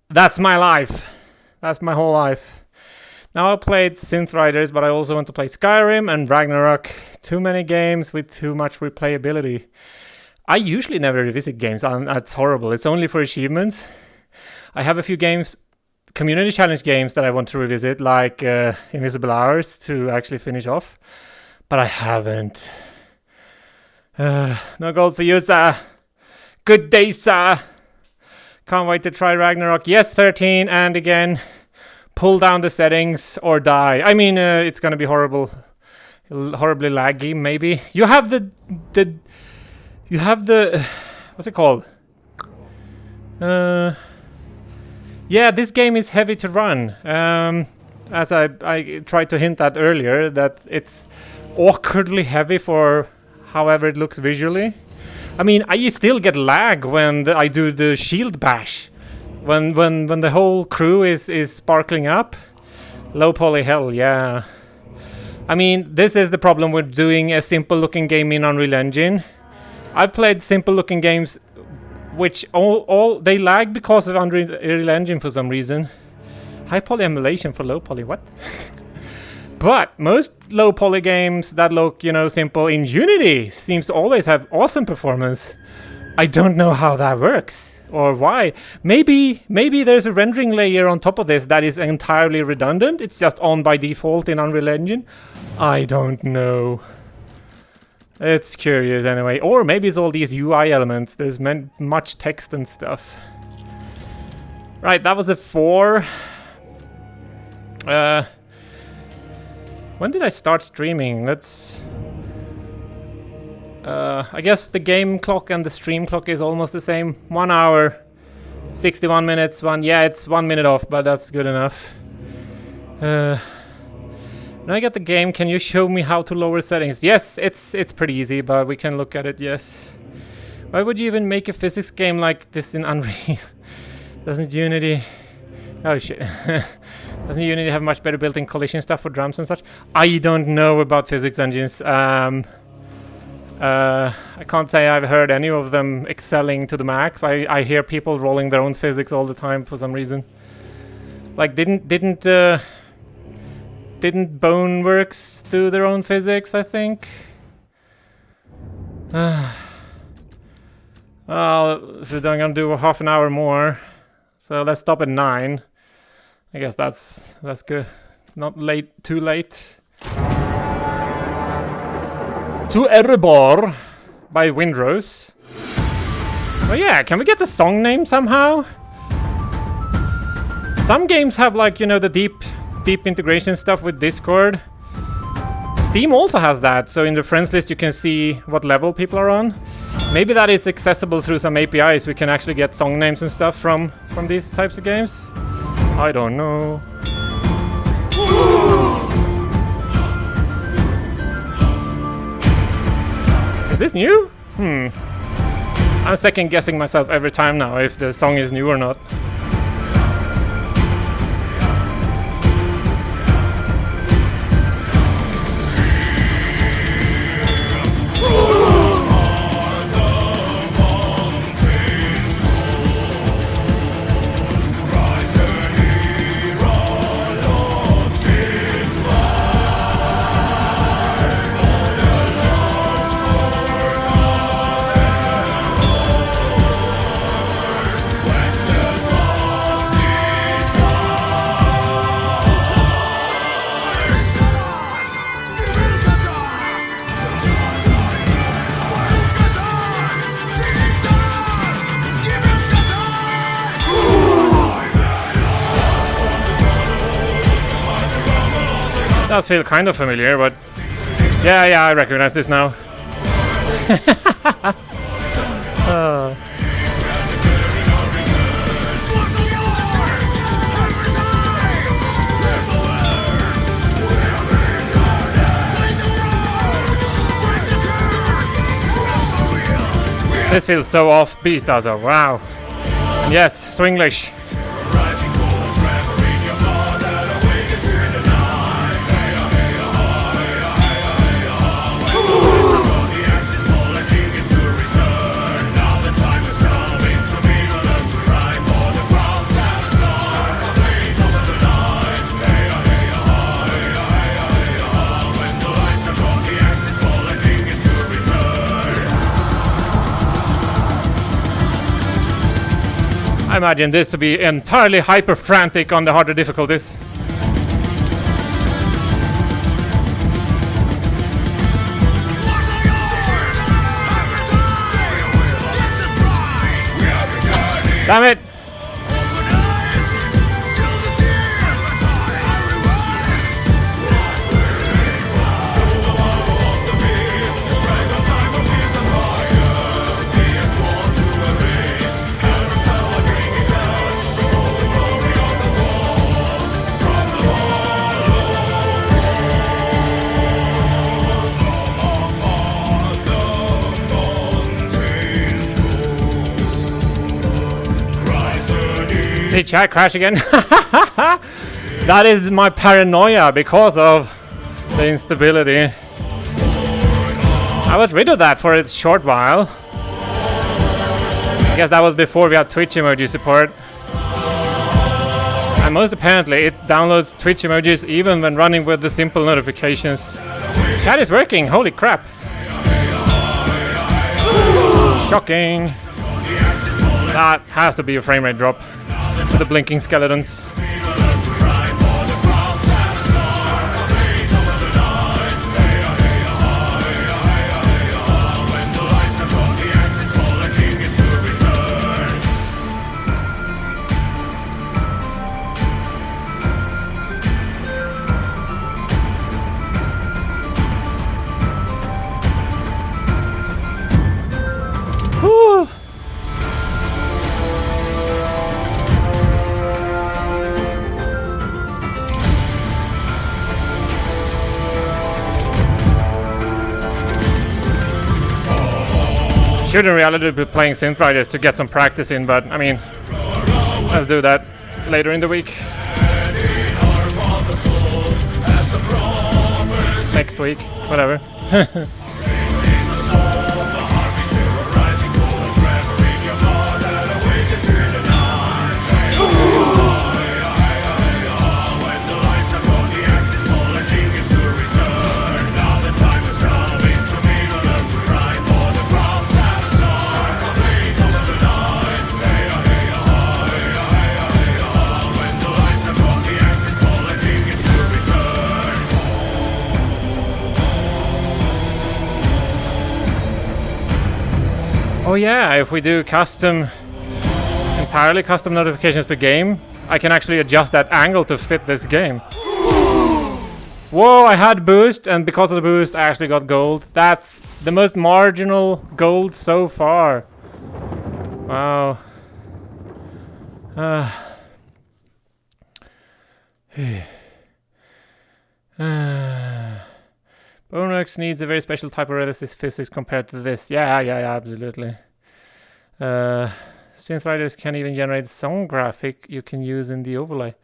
That's my life. That's my whole life. Now I played Synth Riders, but I also want to play Skyrim and Ragnaröck. Too many games with too much replayability. I usually never revisit games, and that's horrible. It's only for achievements. I have a few games, community challenge games that I want to revisit, like Invisible Hours to actually finish off. But I haven't. No gold for you, sir. Good day, sir. Can't wait to try Ragnaröck. Yes, 13, and again, pull down the settings or die. I mean, it's gonna be horribly laggy, maybe. You have the what's it called? Yeah, this game is heavy to run. As I tried to hint at earlier, that it's awkwardly heavy for however it looks visually. I mean, I still get lag when I do the shield bash. When the whole crew is sparkling up. Low poly hell, yeah. I mean, this is the problem with doing a simple looking game in Unreal Engine. I've played simple looking games which all they lag because of Unreal Engine for some reason. High poly emulation for low poly, what? But most low poly games that look, simple in Unity seems to always have awesome performance. I don't know how that works or why. Maybe there's a rendering layer on top of this that is entirely redundant. It's just on by default in Unreal Engine. I don't know. It's curious anyway. Or maybe it's all these UI elements. There's much text and stuff. Right, that was a 4. When did I start streaming? Let's... I guess the game clock and the stream clock is almost the same. 1 hour, 61 minutes, yeah, it's 1 minute off, but that's good enough. When I get the game, can you show me how to lower settings? Yes, it's pretty easy, but we can look at it, yes. Why would you even make a physics game like this in Unreal? Doesn't Unity... Oh shit. Doesn't Unity have much better built-in collision stuff for drums and such? I don't know about physics engines. I can't say I've heard any of them excelling to the max. I hear people rolling their own physics all the time for some reason. Like, didn't Boneworks do their own physics, I think? Well, so I'm gonna do half an hour more. So let's stop at 9. I guess that's good. Not late, too late. To Erebor by Windrose. Oh yeah, can we get the song name somehow? Some games have, like, you know, the deep integration stuff with Discord. Steam also has that, so in the friends list you can see what level people are on. Maybe that is accessible through some APIs. We can actually get song names and stuff from these types of games. I don't know. Is this new? I'm second guessing myself every time now if the song is new or not. Does feel kind of familiar, but yeah, I recognize this now. This feels so offbeat, also. Wow. Yes, so English. I imagine this to be entirely hyper-frantic on the harder difficulties. Damn it! Did chat crash again? That is my paranoia because of the instability. I was rid of that for a short while. I guess that was before we had Twitch emoji support. And most apparently it downloads Twitch emojis even when running with the simple notifications. Chat is working, holy crap. Shocking. That has to be a frame rate drop. The blinking skeletons. should in reality be playing Synth Riders to get some practice in, but I mean, let's do that later in the week. Next week, whatever. Oh yeah, if we do entirely custom notifications per game, I can actually adjust that angle to fit this game. Whoa, I had boost, and because of the boost I actually got gold. That's the most marginal gold so far. Wow. Ragnaröck needs a very special type of realistic physics compared to this. Yeah, absolutely. Synth Riders can even generate song graphic you can use in the overlay.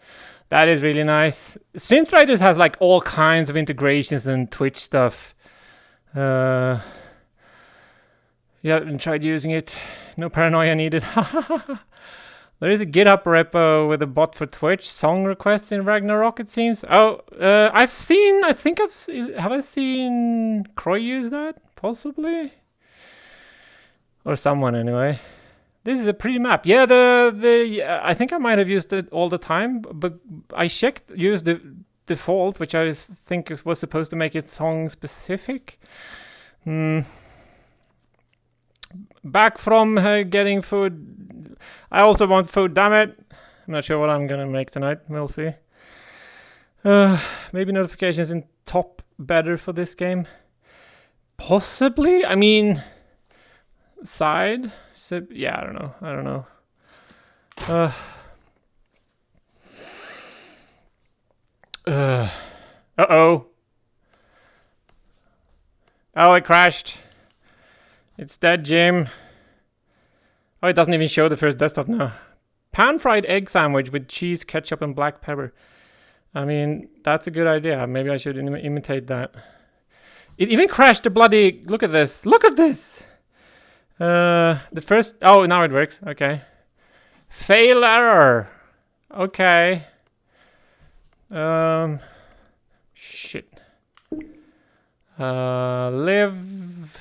That is really nice. Synth Riders has like all kinds of integrations and Twitch stuff. Yeah, and tried using it. No paranoia needed. There is a GitHub repo with a bot for Twitch song requests in Ragnaröck, it seems. Oh, have I seen Croy use that? Possibly? Or someone anyway. This is a pretty map. Yeah, I think I might have used it all the time, but I used the default, which I think was supposed to make it song specific. Back from getting food. I also want food, damn it. I'm not sure what I'm gonna make tonight. We'll see. Maybe notifications in top better for this game. Possibly. I mean, side. So, yeah, I don't know. Uh-oh. Oh, it crashed. It's dead, Jim. Oh, it doesn't even show the first desktop now. Pan-fried egg sandwich with cheese, ketchup, and black pepper. I mean, that's a good idea. Maybe I should imitate that. It even crashed the bloody... Look at this. Look at this. The first... Oh, now it works. Okay. Fail error. Okay. Shit. Live...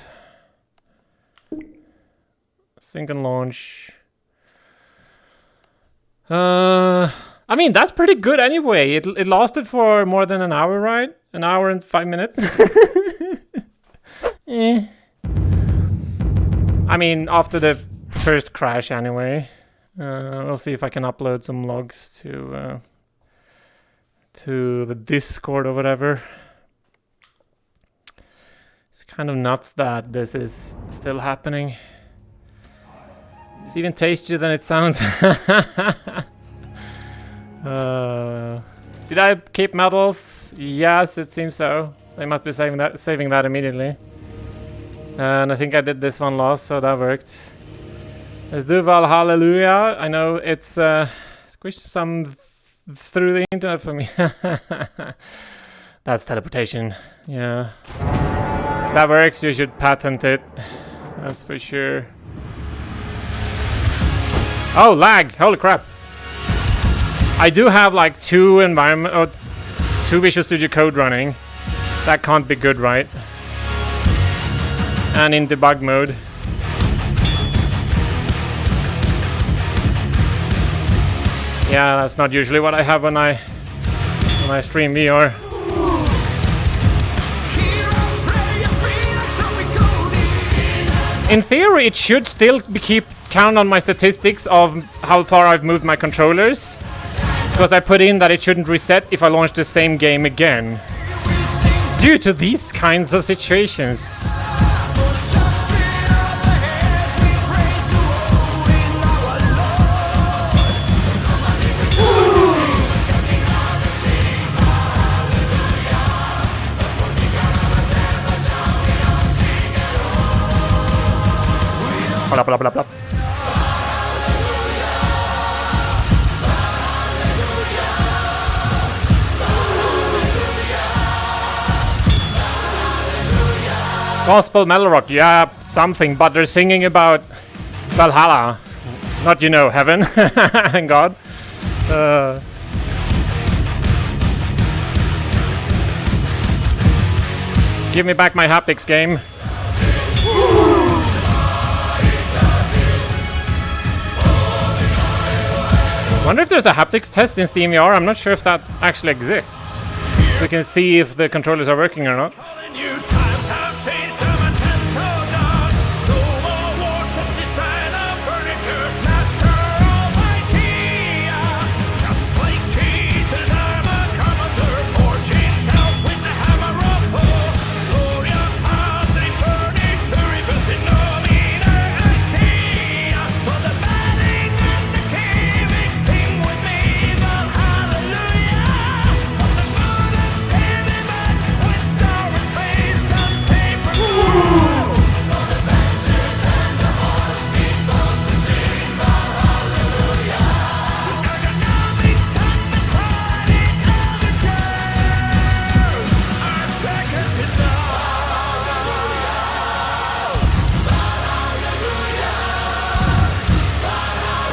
Sync and launch. I mean, that's pretty good anyway. It lasted for more than an hour, right? An hour and 5 minutes. I mean, after the first crash anyway. We'll see if I can upload some logs to the Discord or whatever. It's kind of nuts that this is still happening. It's even tastier than it sounds. Did I keep medals? Yes, it seems so. They must be saving that immediately. And I think I did this one last, so that worked. Let's do Hallelujah. I know it's squished some through the internet for me. That's teleportation. Yeah. If that works, you should patent it. That's for sure. Oh, lag! Holy crap! I do have like two Visual Studio Code running. That can't be good, right? And in debug mode. Yeah, that's not usually what I have when I stream VR. In theory, it should still keep count on my statistics of how far I've moved my controllers, because I put in that it shouldn't reset if I launch the same game again. Due to these kinds of situations. Blah, blah, blah, blah. Gospel metal rock, yeah, something, but they're singing about Valhalla, not, you know, heaven and God. Give me back my haptics game. Wonder if there's a haptics test in SteamVR. I'm not sure if that actually exists. We can see if the controllers are working or not.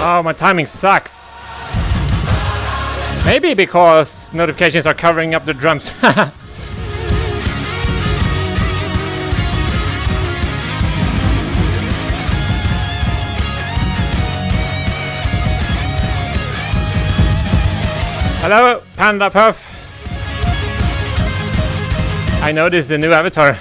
Oh, my timing sucks. Maybe because notifications are covering up the drums. Hello, Panda Puff. I noticed the new avatar.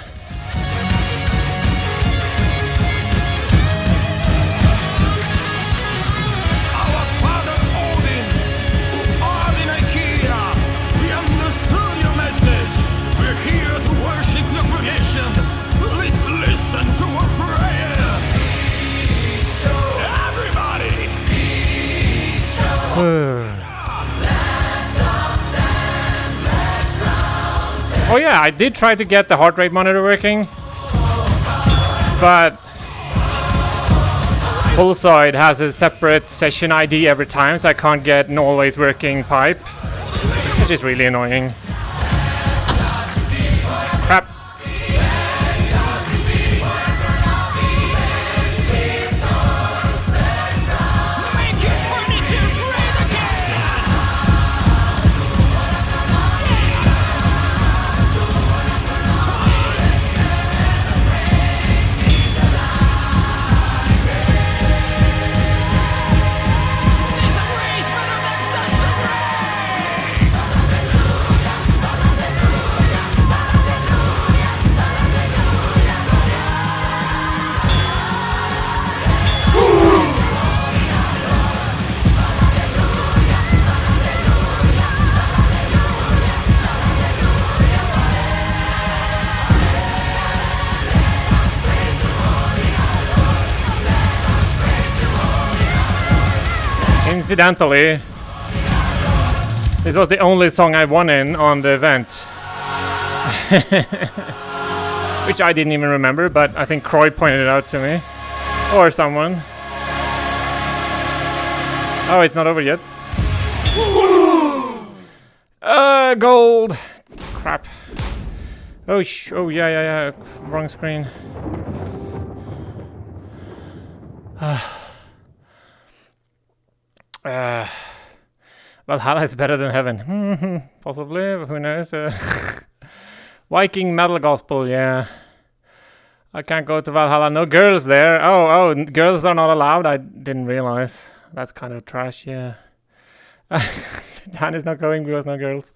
Oh yeah, I did try to get the heart rate monitor working, but Pulsoid has a separate session ID every time, so I can't get an always working pipe, which is really annoying. Crap. Incidentally, this was the only song I won in on the event. Which I didn't even remember, but I think Croy pointed it out to me. Or someone. Oh, it's not over yet. Gold! Crap. Oh, yeah. Wrong screen. Valhalla is better than heaven. Possibly, who knows? Viking metal gospel, yeah. I can't go to Valhalla. No girls there. Oh, girls are not allowed. I didn't realize. That's kind of trash, yeah. Dan is not going because no girls.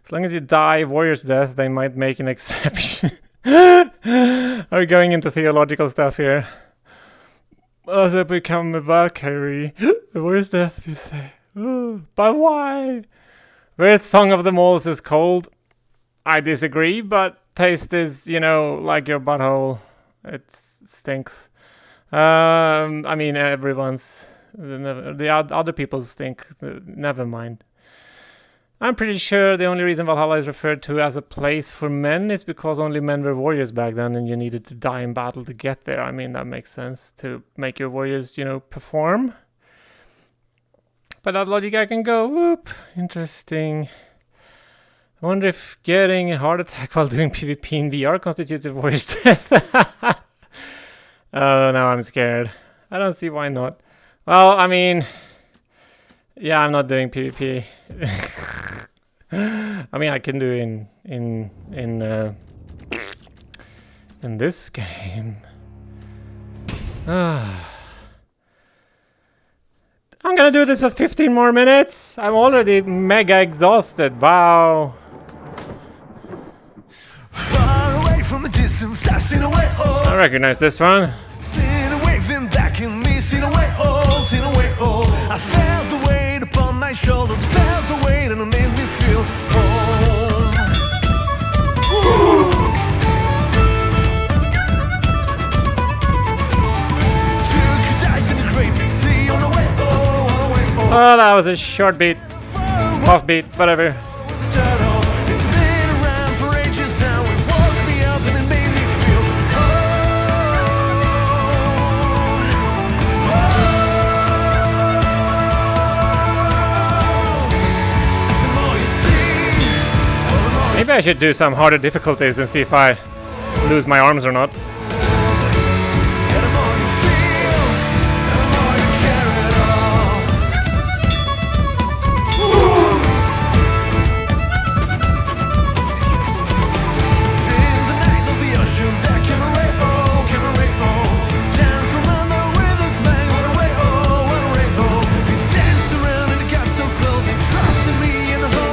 As long as you die warrior's death, they might make an exception. Are we going into theological stuff here? As I become a Valkyrie, warrior's death, you say? But why? Weird Song of the Moles is cold. I disagree, but taste is, like your butthole. It stinks. I mean, everyone's... The other people stink. Never mind. I'm pretty sure the only reason Valhalla is referred to as a place for men is because only men were warriors back then and you needed to die in battle to get there. I mean, that makes sense to make your warriors, perform. By that logic, I can go, whoop, interesting. I wonder if getting a heart attack while doing PvP in VR constitutes a warrior's death. Oh, now I'm scared. I don't see why not. Well, I mean, yeah, I'm not doing PvP. I mean, I can do in this game. I'm gonna do this for 15 more minutes. I'm already mega exhausted. Wow.
Far away from the distance, I've seen a way. Oh,
I recognize this one.
seen a waving back in me, seen a way. Oh, seen a way. Oh, I felt the weight upon my shoulders, felt the weight, and it made me feel home. Took a dive in the great big sea on the way. Oh, on the way. Oh,
Oh, that was a short beat. Off beat, whatever.
it's been around for ages now. It woke me up and it made me feel
Maybe I should do some harder difficulties and see if I lose my arms or not.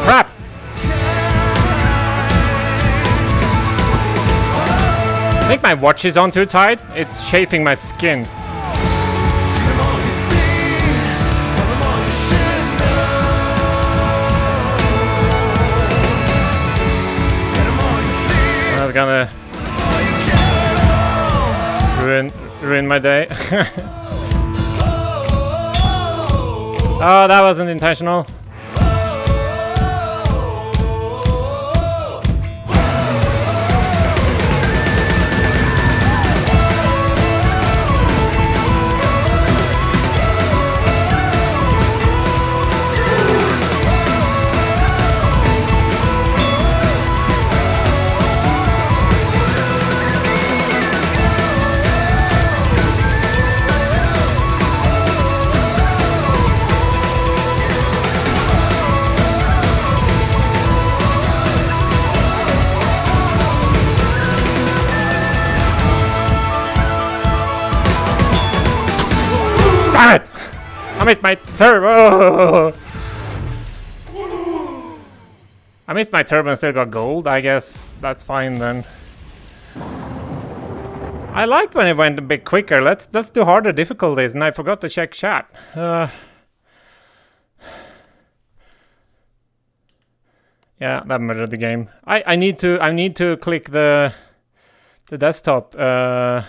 Crap! I think my watch is on too tight. It's chafing my skin. That's gonna ruin my day. Oh, that wasn't intentional. Damn it! I missed my turbo! I missed my turbo and still got gold. I guess that's fine then. I liked when it went a bit quicker. Let's do harder difficulties, and I forgot to check chat. Yeah, that murdered the game. I need to click the desktop, or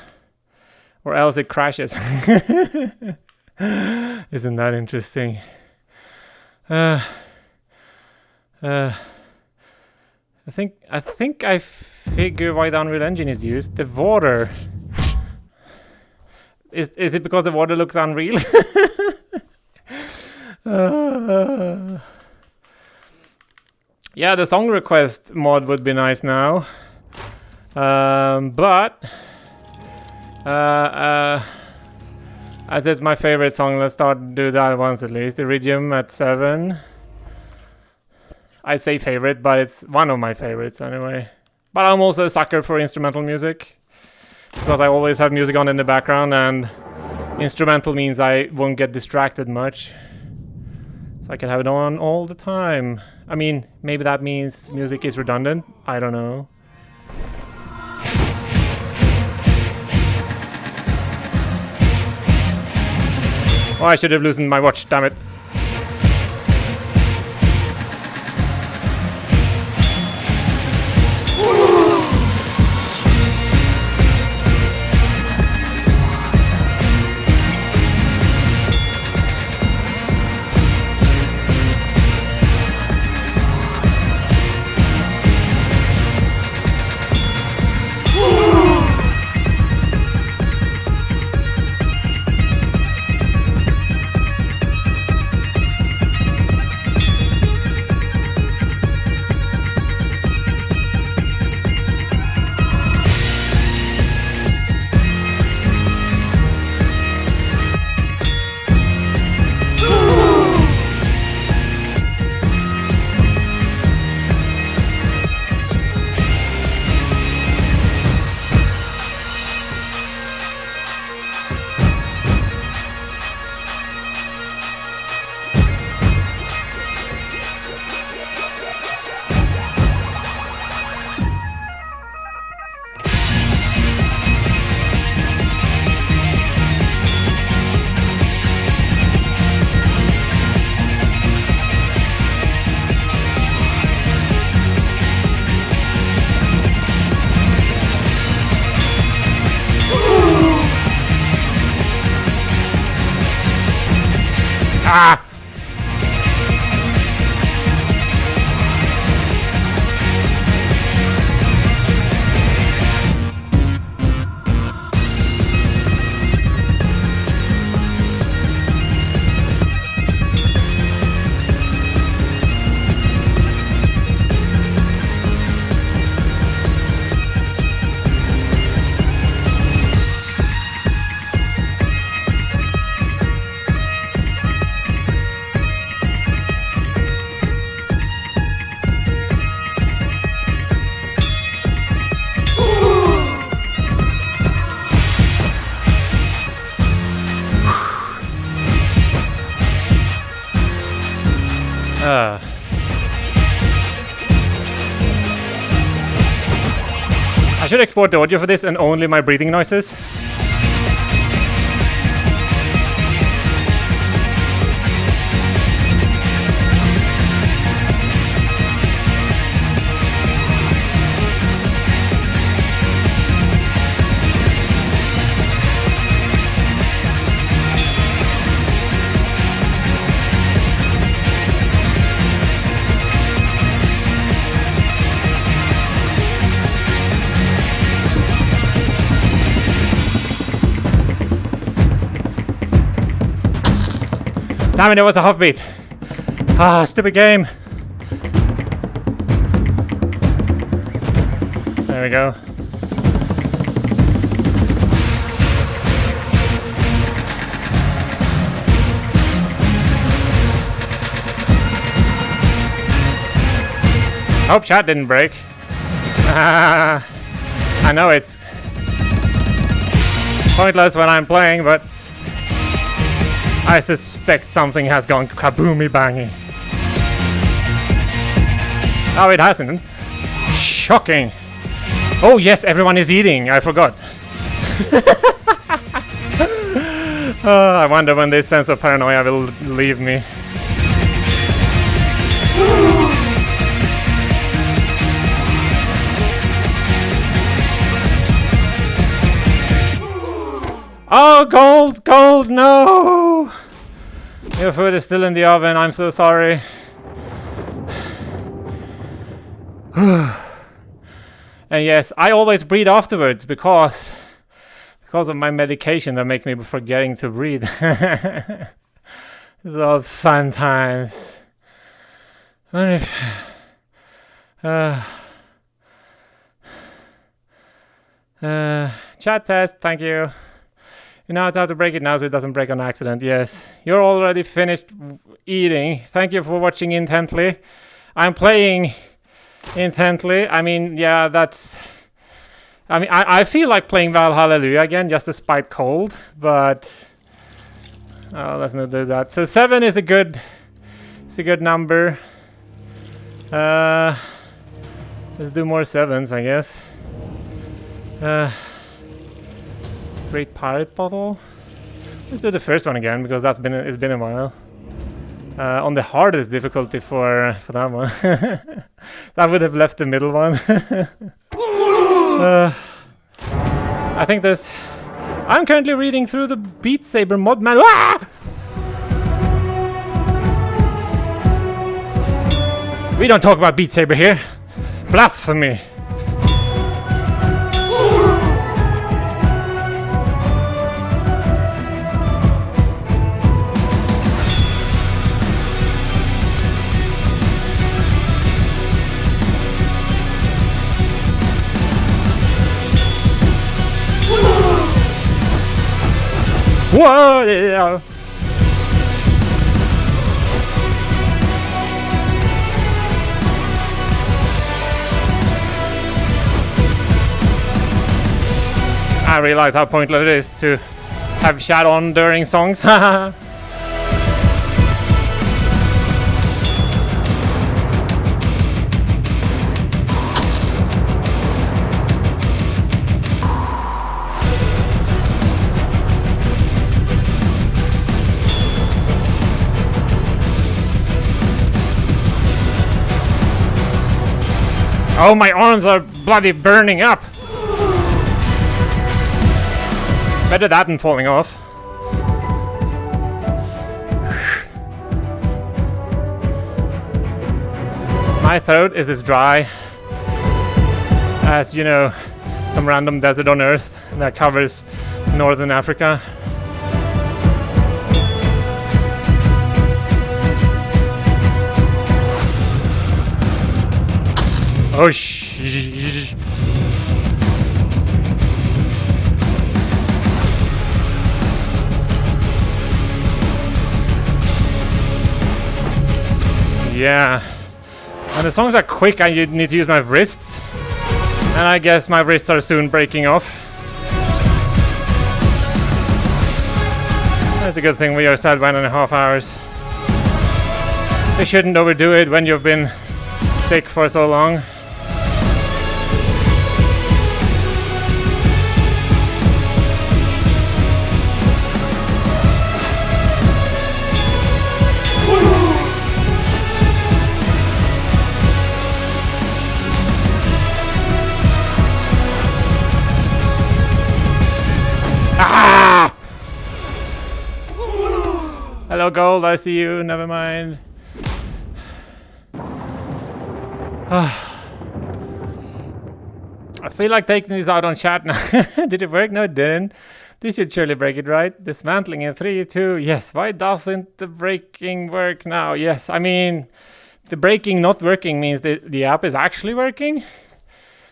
else it crashes. Isn't that interesting? I think I figure why the Unreal Engine is used. The water. Is it because the water looks unreal? Yeah, the song request mod would be nice now. But as it's my favorite song, let's start to do that once at least. Iridium at 7. I say favorite, but it's one of my favorites anyway. But I'm also a sucker for instrumental music, because I always have music on in the background, and instrumental means I won't get distracted much. So I can have it on all the time. I mean, maybe that means music is redundant. I don't know. Oh, I should have loosened my watch, damn it. Ah! I should export the audio for this and only my breathing noises. Damn it, it was a half beat. Ah, stupid game. There we go. Hope chat didn't break. I know it's pointless when I'm playing, but I suspect something has gone kaboomy bangy. Oh, it hasn't. Shocking. Oh yes, everyone is eating. I forgot. I wonder when this sense of paranoia will leave me. Oh, gold, no! Your food is still in the oven, I'm so sorry. And yes, I always breathe afterwards because of my medication that makes me forgetting to breathe. It's all fun times. Chat test, thank you. You know how to break it now so it doesn't break on accident. Yes. You're already finished eating. Thank you for watching intently. I'm playing intently. I mean, yeah, that's... I mean, I feel like playing Valhalla again, just despite cold, but... Oh, let's not do that. So 7 is a good... It's a good number. Let's do more 7s, I guess. Great pirate bottle. Let's do the first one again because it's been a while. On the hardest difficulty for that one. That would have left the middle one. I think there's... I'm currently reading through the Beat Saber mod manual. Ah! We don't talk about Beat Saber here. Blasphemy. Whoa! Yeah. I realize how pointless it is to have chat on during songs. Oh, my arms are bloody burning up. Better that than falling off. My throat is as dry as, you know, some random desert on Earth that covers northern Africa. Oh shh. Yeah. And the songs are quick and you need to use my wrists. And I guess my wrists are soon breaking off. That's a good thing we are sad 1.5 hours. You shouldn't overdo it when you've been sick for so long. Ah! Hello, Gold. I see you. Never mind. I feel like taking this out on chat now. Did it work? No, it didn't. This should surely break it, right? Dismantling in 3, 2. Yes. Why doesn't the breaking work now? Yes. I mean, the breaking not working means the app is actually working.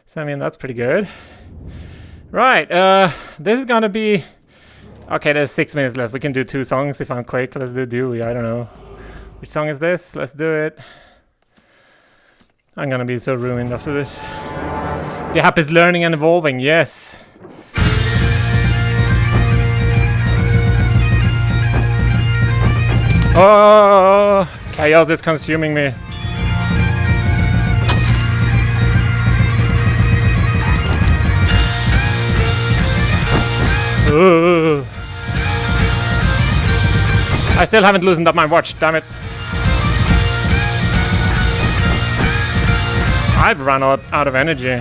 So, I mean, that's pretty good. Right. This is gonna be... Okay, there's 6 minutes left. We can do 2 songs if I'm quick. Let's do Dewey. I don't know. Which song is this? Let's do it. I'm gonna be so ruined after this. The app is learning and evolving, yes. Oh, chaos is consuming me. Ooh. I still haven't loosened up my watch, damn it. I've run out of energy.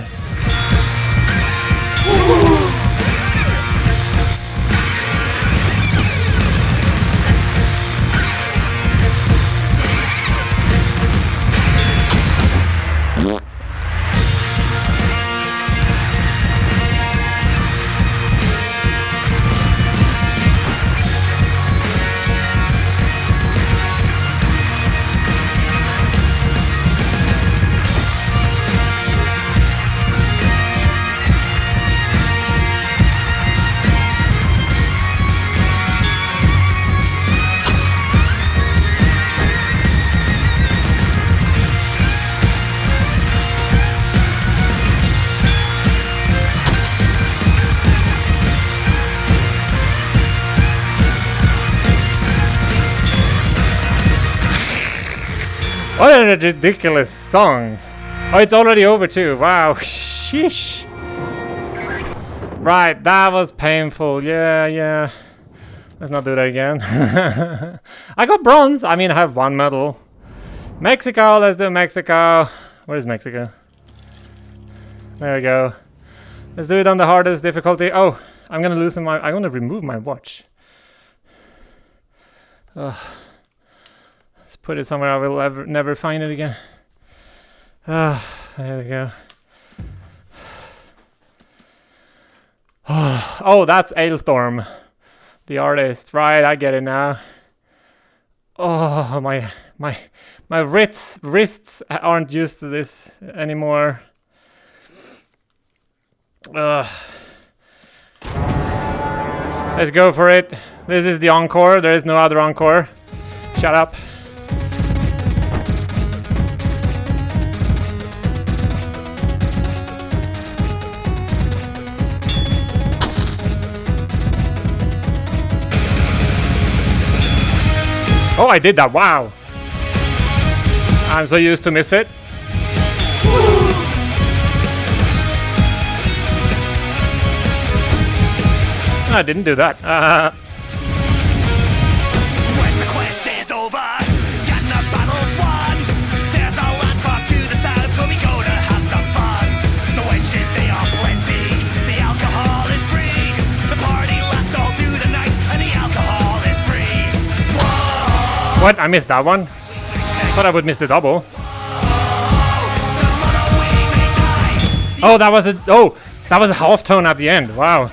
What a ridiculous song. Oh, it's already over too. Wow. Sheesh. Right, that was painful. Yeah. Let's not do that again. I got bronze. I mean, I have 1 medal. Mexico, let's do Mexico. Where is Mexico? There we go. Let's do it on the hardest difficulty. Oh, I'm gonna remove my watch. Put it somewhere I will never find it again. There we go. Oh, that's Ailstorm, the artist. Right, I get it now. Oh, my wrists aren't used to this anymore. Let's go for it. This is the encore. There is no other encore. Shut up. Oh, I did that. Wow. I'm so used to miss it. I didn't do that.
When the quest is over and the battle's won, there's a land far to the south where we go to have some fun. The wenches, they are plenty, the alcohol is free. The party lasts all through the night and the alcohol is free. Whoa.
What? I missed that one. Thought I would miss the double. Oh, that was a half tone at the end. Wow.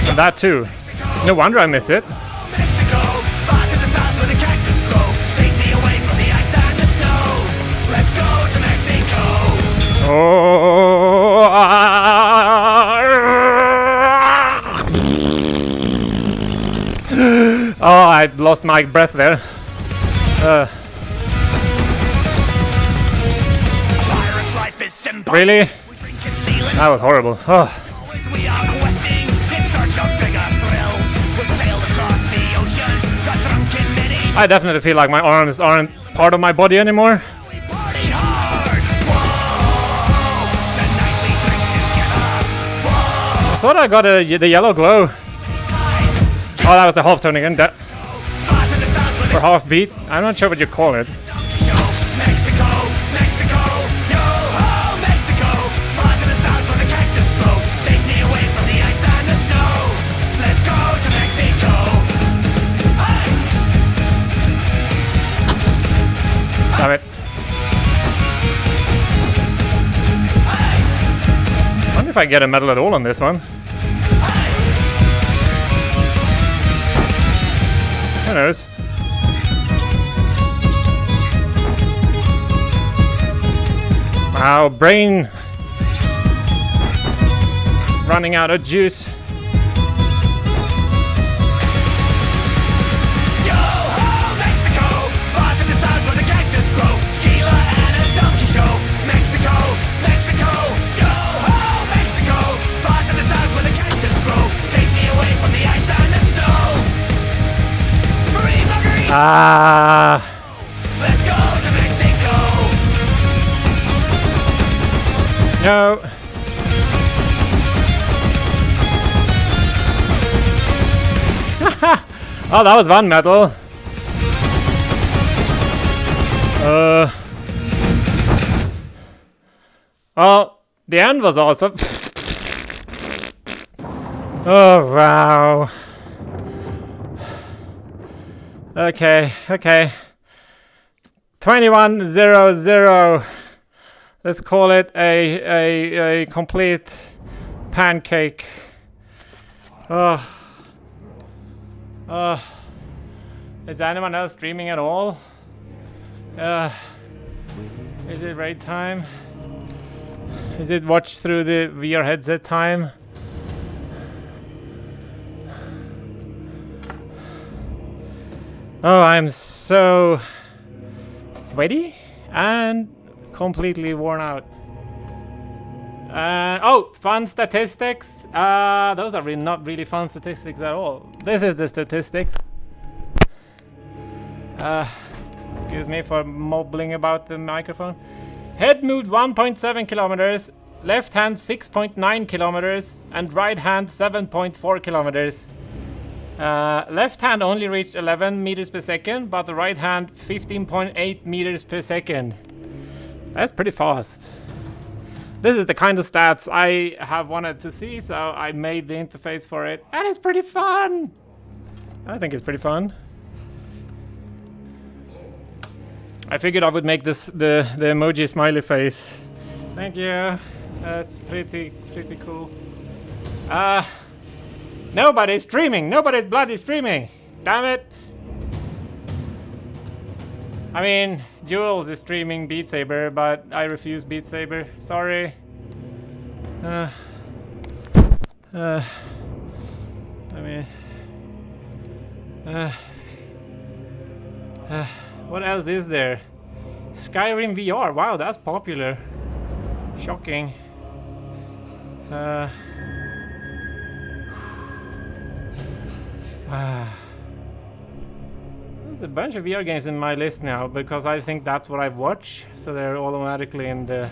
And that too. No wonder I miss it.
Mexico, far to the south where the cactus grow. Take me away from the ice and the snow. Let's go to Mexico.
Oh, I lost my breath there.
Pirate's life is simple.
Really?
We drink and steal and
That was horrible. Oh.
always we are questing in search of bigger thrills. We've sailed across the oceans, got drunk in many.
I definitely feel like my arms aren't part of my body anymore.
We party hard. Whoa, tonight we drink together. Whoa,
I thought I got the yellow glow. Oh, that was the half tone again.
far to the south where the
Or half beat. I'm not sure what you call it.
show. Mexico, Mexico, yo ho, Mexico. Far to the south where the cactus grow. Take me away from the ice and the snow. Let's go to Mexico. Hey!
Damn it. I wonder if I get a medal at all on this one. Who knows? Wow, brain running out of juice.
Yo ho, Mexico. Far to the south where the cactus grow. Tequila and a donkey show. Mexico, Mexico. Yo ho, Mexico. Far to the south where the cactus grow. Take me away from the ice and the snow. Free margarita.
Ah,
Let's go to Mexico.
no. Oh, that was one medal. Well, the end was awesome. Oh, wow. Okay. 21-0-0. Let's call it a complete pancake. Is anyone else streaming at all? Is it raid time? Is it watch through the VR headset time? Oh, I'm so sweaty and completely worn out. Oh, fun statistics. Those are not really fun statistics at all. This is the statistics. Excuse me for mumbling about the microphone. Head moved 1.7 kilometers, left hand 6.9 kilometers, and right hand 7.4 kilometers. Left hand only reached 11 meters per second, but the right hand 15.8 meters per second. That's pretty fast. This is the kind of stats I have wanted to see, so I made the interface for it, and it's pretty fun. I think it's pretty fun. I figured I would make this the emoji smiley face. Thank you. That's pretty cool. Nobody's streaming. Nobody's bloody streaming. Damn it. I mean, Jules is streaming Beat Saber, but I refuse Beat Saber. Sorry. I mean, what else is there? Skyrim VR. Wow, that's popular. Shocking. There's a bunch of VR games in my list now because I think that's what I watch, so they're automatically in the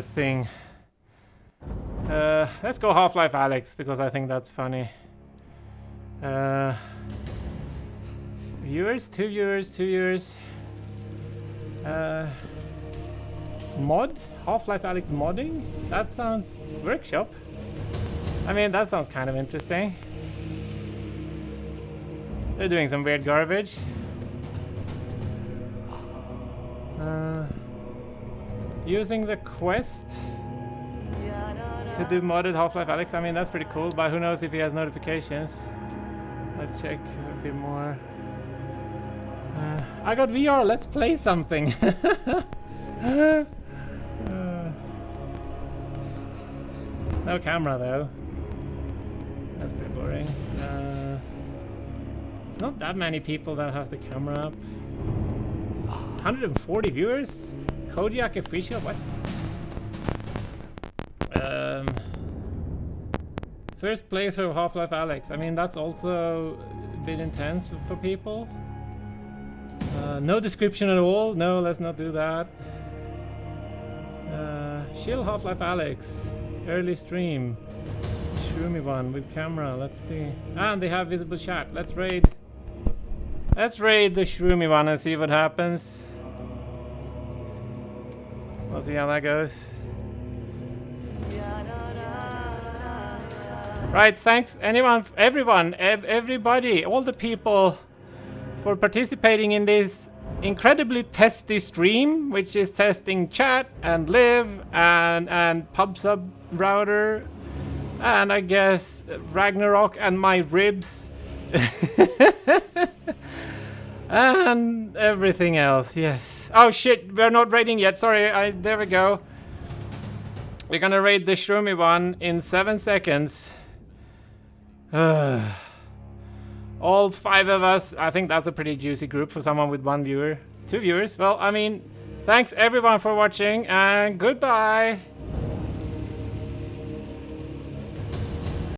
thing. Let's go Half-Life Alyx because I think that's funny. Viewers, 2 viewers. Mod? Half-Life Alyx modding? That sounds... Workshop? I mean, that sounds kind of interesting. They're doing some weird garbage. using the quest to do modded Half-Life Alyx. I mean, that's pretty cool, but who knows if he has notifications. Let's check a bit more. I got VR, let's play something. No camera though. That's pretty boring. It's not that many people that has the camera up. 140 viewers? Kodiak official? What? First playthrough of Half-Life Alyx. I mean, that's also a bit intense for people. No description at all. No, let's not do that. Chill Half-Life Alyx. Early stream. Shroomy one with camera. Let's see. And they have visible chat. Let's raid. Let's raid the Shroomy one and see what happens. We'll see how that goes. Right, thanks everyone, everybody, all the people for participating in this incredibly testy stream, which is testing chat and live and pub sub router and I guess Ragnaröck and my ribs and everything else. Yes. Oh shit, we're not raiding yet. Sorry. There we go. We're gonna raid the Shroomy one in 7 seconds. All 5 of us. I think that's a pretty juicy group for someone with 1 viewer. 2 viewers. Well, I mean, thanks everyone for watching and goodbye.